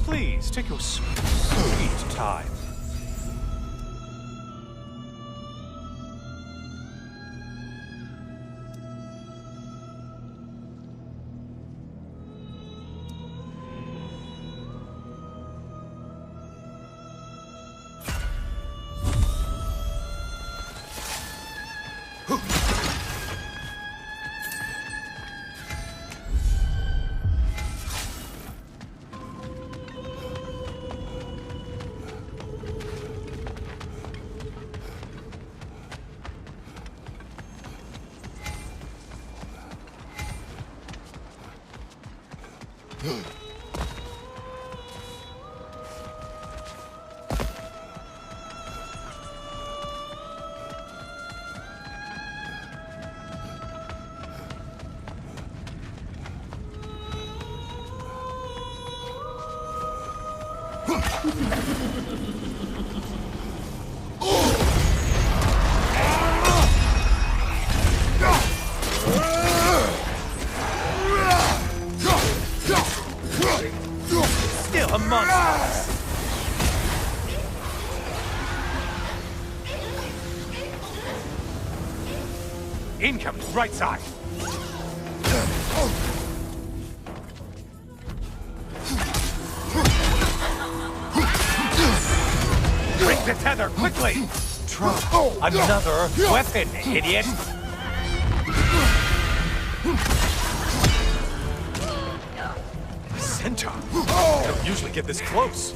Please, take your sweet time. Still a monster. Incoming, right side. Break the tether, quickly! Try another weapon, idiot! Centaur? I don't usually get this close.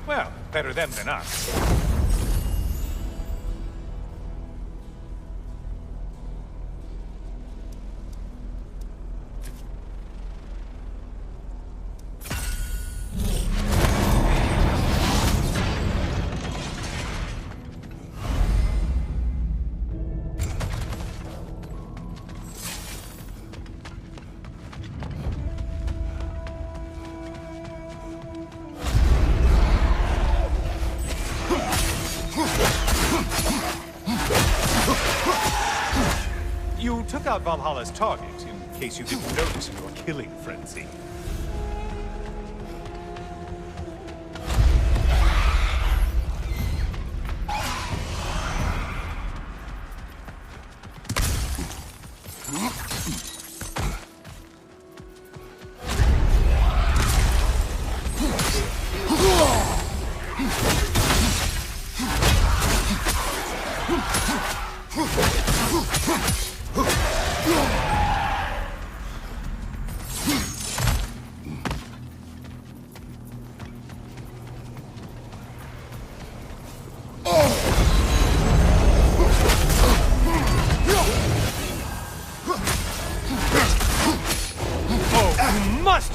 Well, better them than us. You took out Valhalla's target, in case you didn't notice in your killing frenzy.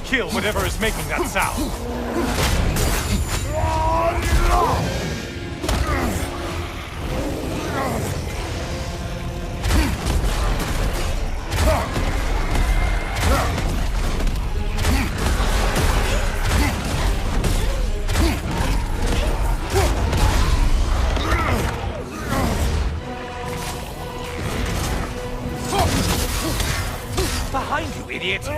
Kill whatever is making that sound! Behind you, idiot!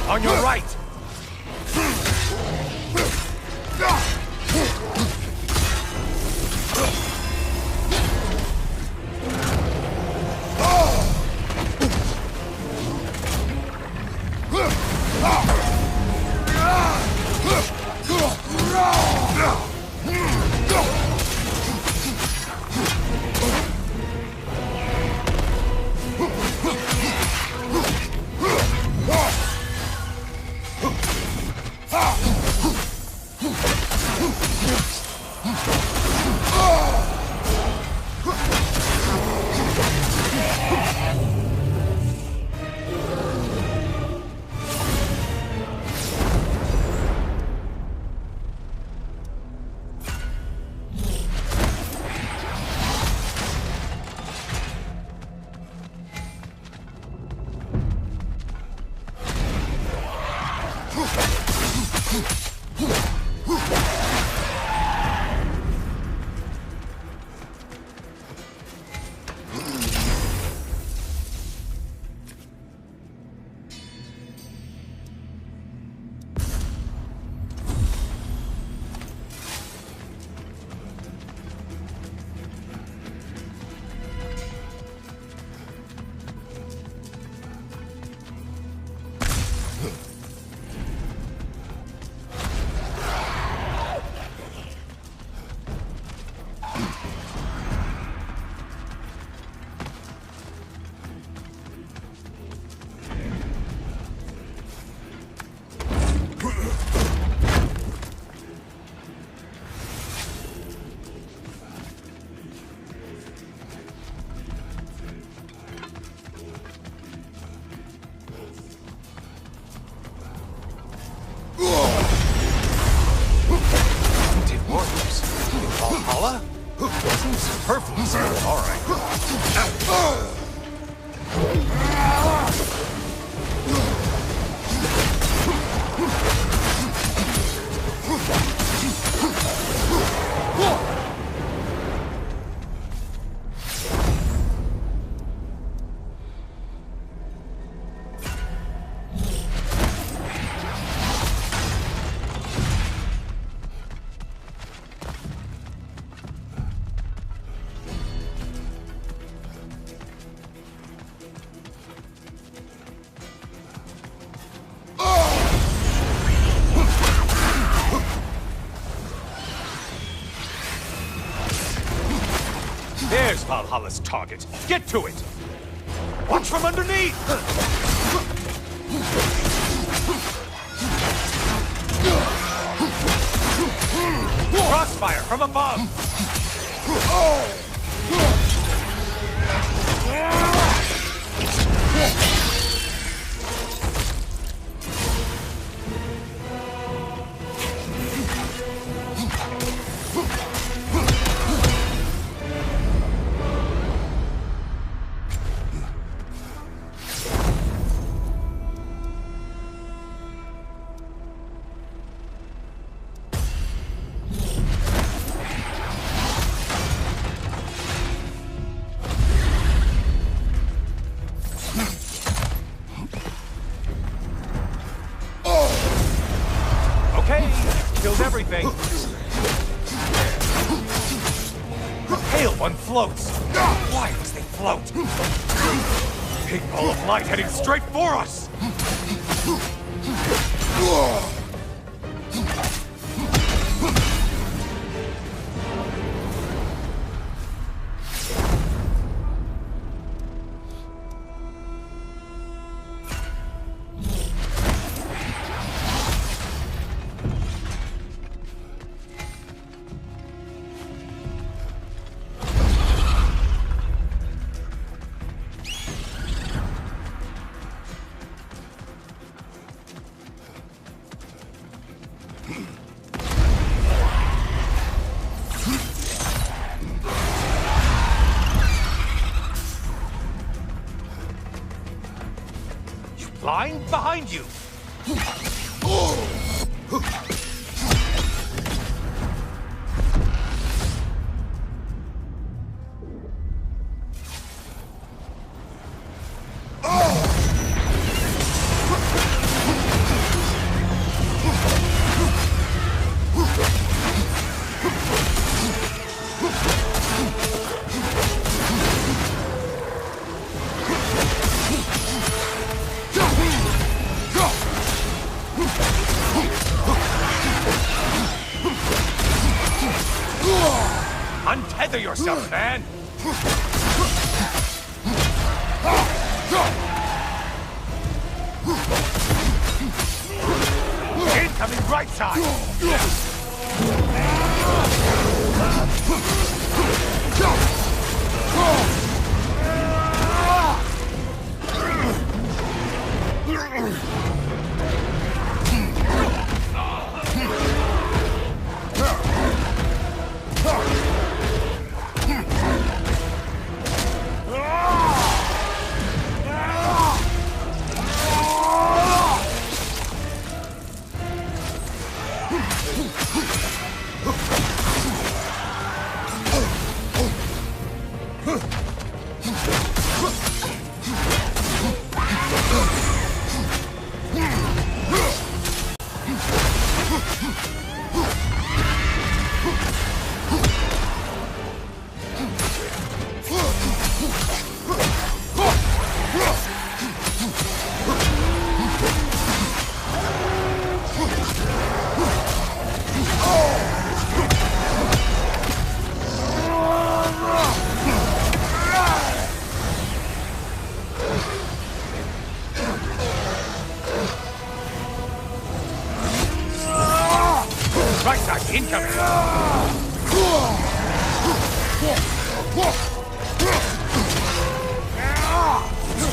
On your right! Valhalla? Seems superfluous, but all right. There's Valhalla's target. Get to it! Watch from underneath! Crossfire from above! floats! Why must they float? Big ball of light heading straight for us! Line behind you! Untether yourself, man! Incoming right side! Right side, incoming!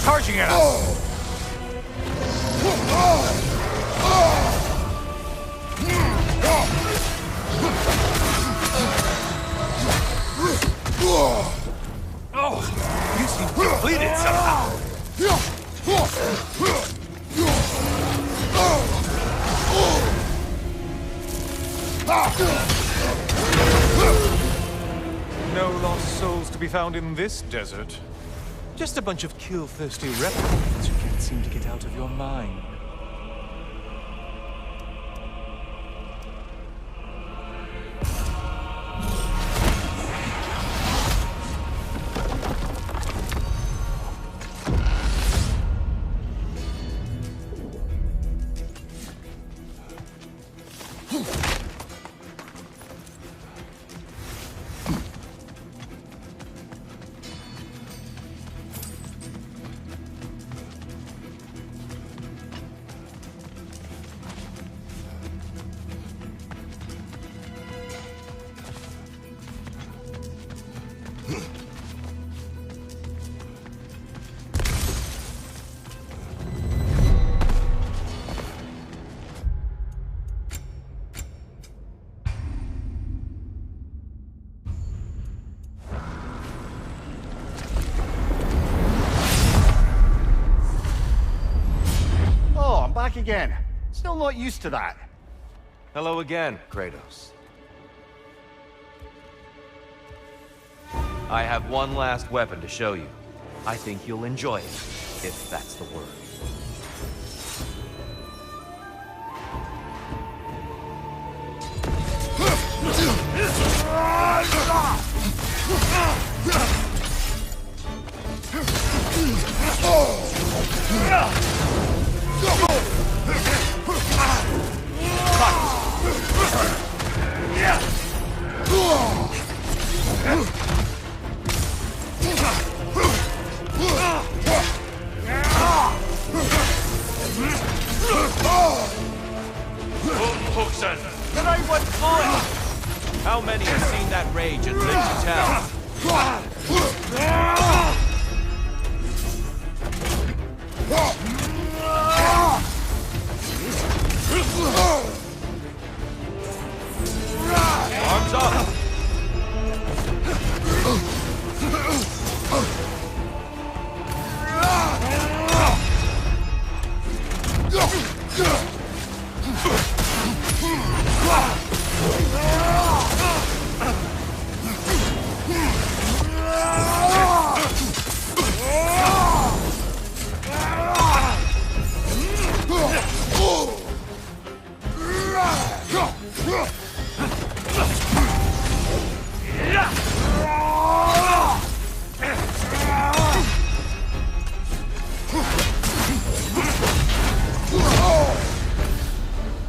Charging at us! Oh, you seem depleted somehow! No lost souls to be found in this desert. Just a bunch of kill-thirsty replicants who can't seem to get out of your mind. Back again. Still not used to that. Hello again, Kratos. I have one last weapon to show you. I think you'll enjoy it, if that's the word. The right one's flowing! How many have seen that rage and lived to tell? Arms up!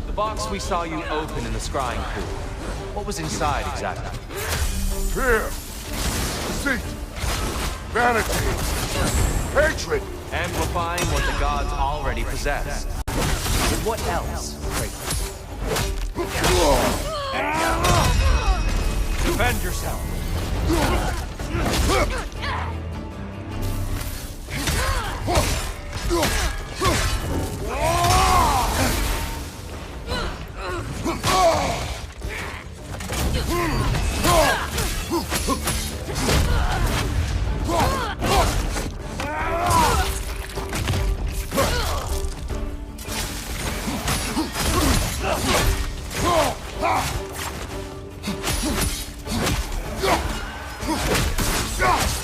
The box we saw you open in the scrying pool. What was inside exactly? Fear, deceit, vanity, hatred. Amplifying what the gods already possessed. But what else, Kratos? Defend yourself.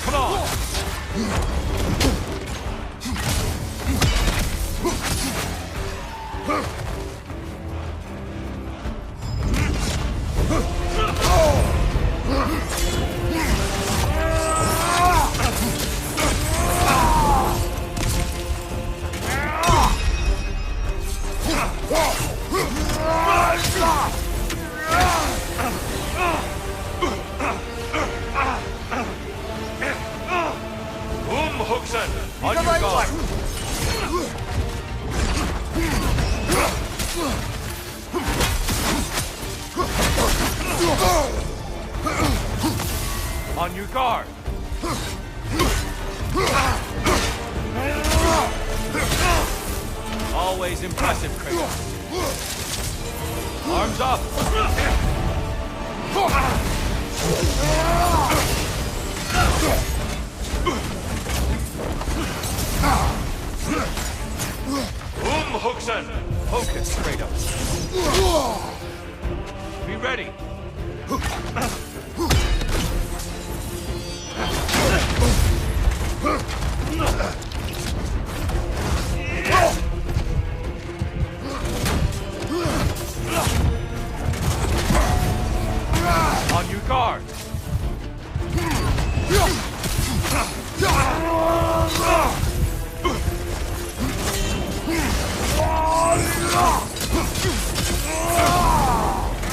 Come on! On your guard! On your guard! Always impressive, Kratos. Arms up! Umhuxen! Focus, Kratos. Be ready. On your guard.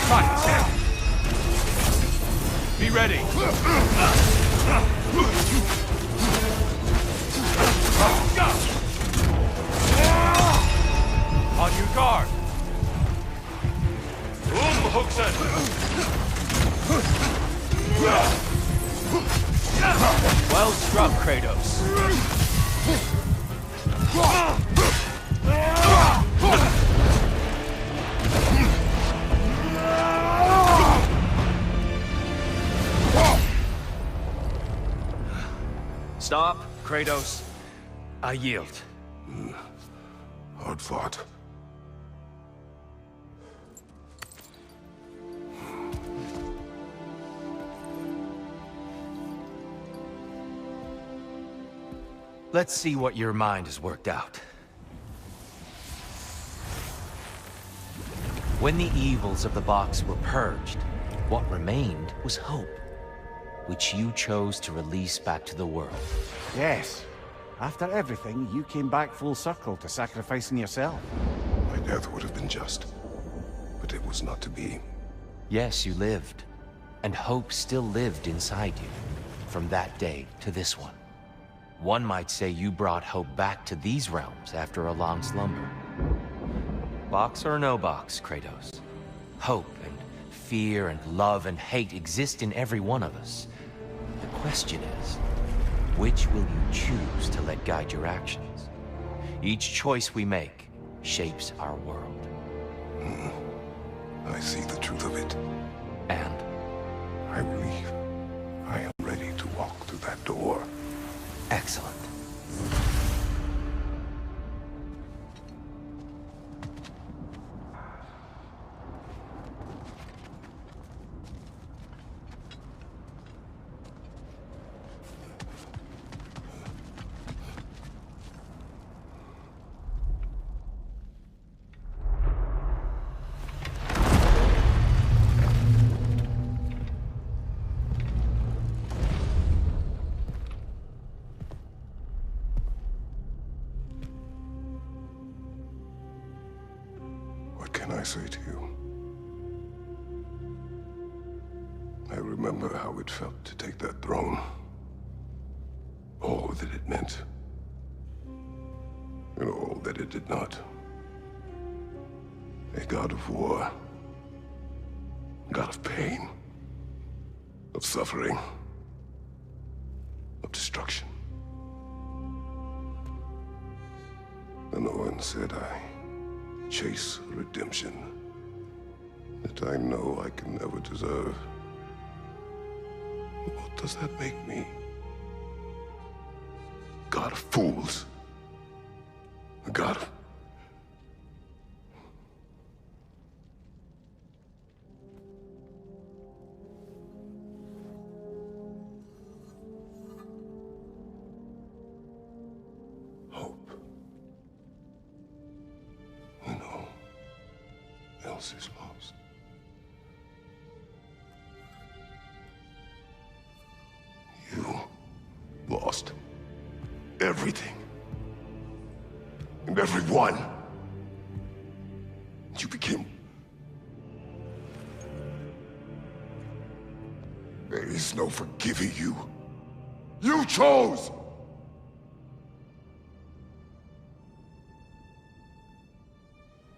Fight! Be ready! On your guard! Umhuxen! Well struck, Kratos. Stop, Kratos. I yield. Hard fought. Let's see what your mind has worked out. When the evils of the box were purged, what remained was hope. which you chose to release back to the world. Yes. After everything, you came back full circle to sacrificing yourself. My death would have been just, but it was not to be. Yes, you lived, and hope still lived inside you, from that day to this one. One might say you brought hope back to these realms after a long slumber. Box or no box, Kratos. Hope and fear and love and hate exist in every one of us. The question is, which will you choose to let guide your actions? Each choice we make shapes our world. I see the truth of it. And? I believe I am ready to walk through that door. Excellent. What can I say to you? I remember how it felt to take that throne. All that it meant. And all that it did not. A god of war. God of pain. Of suffering. Of destruction. And the one said I chase redemption that I know I can never deserve. What does that make me? God of fools. A god of... hope. When all else is lost. You lost everything. And everyone. You became... There is no forgiving you. You chose!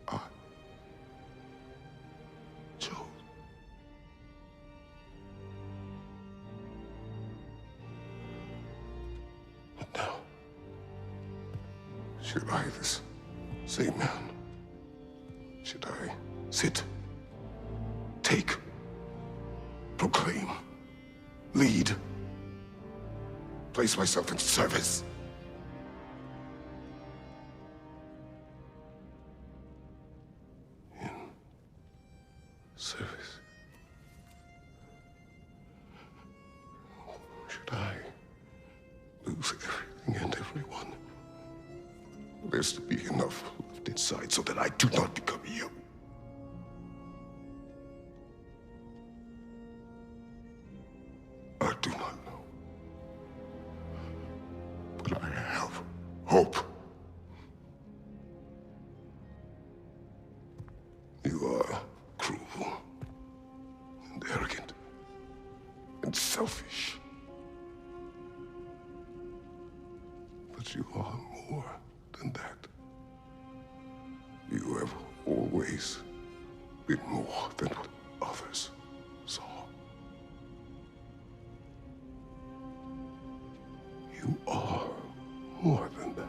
I chose. But now, should I, this same man, should I sit, take, proclaim, lead, place myself in service? In service? Should I lose everything and everyone? There's to be enough left inside so that I do not become you. I do not know. But I have hope. You are cruel and arrogant and selfish. But you are more than that. You have always been more than what others saw. You are more than that.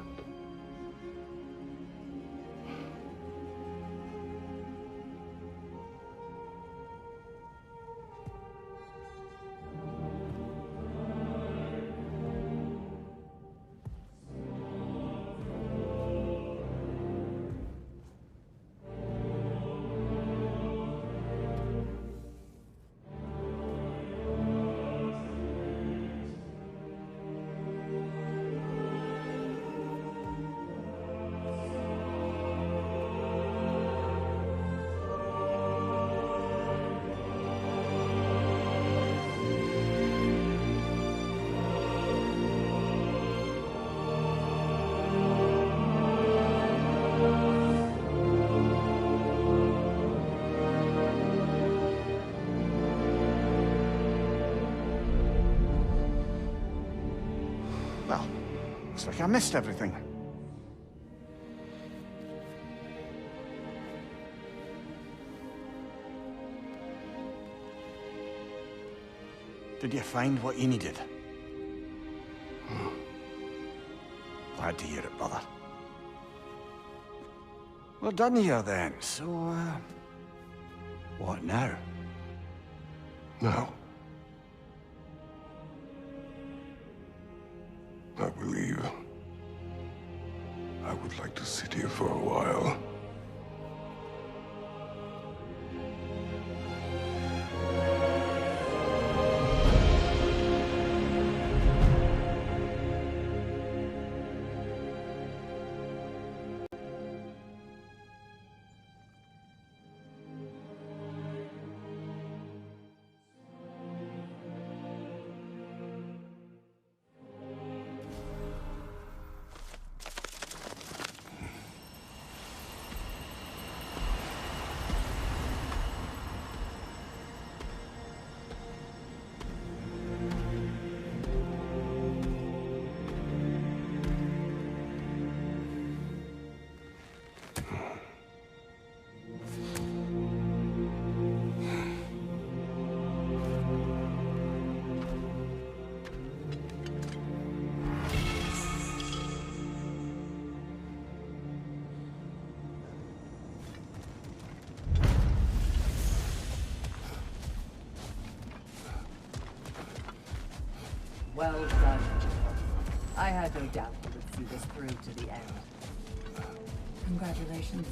Well, looks like I missed everything. Did you find what you needed? Glad to hear it, brother. We're done here then, so, what now? Now, I believe I would like to sit here for a while. Well done. I had no doubt you would see this through to the end. Congratulations.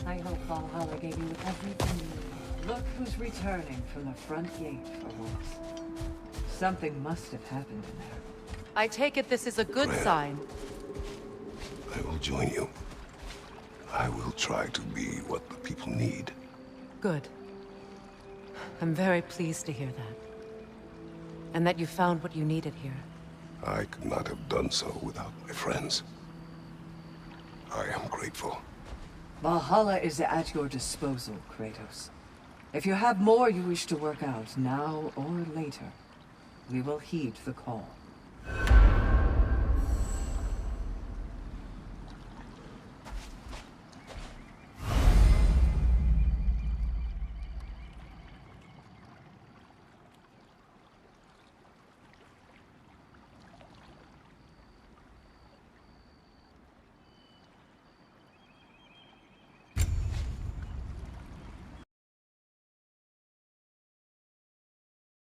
I hope Valhalla gave you everything you need. Look who's returning from the front gate for once. Something must have happened in there. I take it this is a good sign. I will join you. I will try to be what the people need. Good. I'm very pleased to hear that. And that you found what you needed here. I could not have done so without my friends. I am grateful. Valhalla is at your disposal, Kratos. If you have more you wish to work out, now or later, we will heed the call.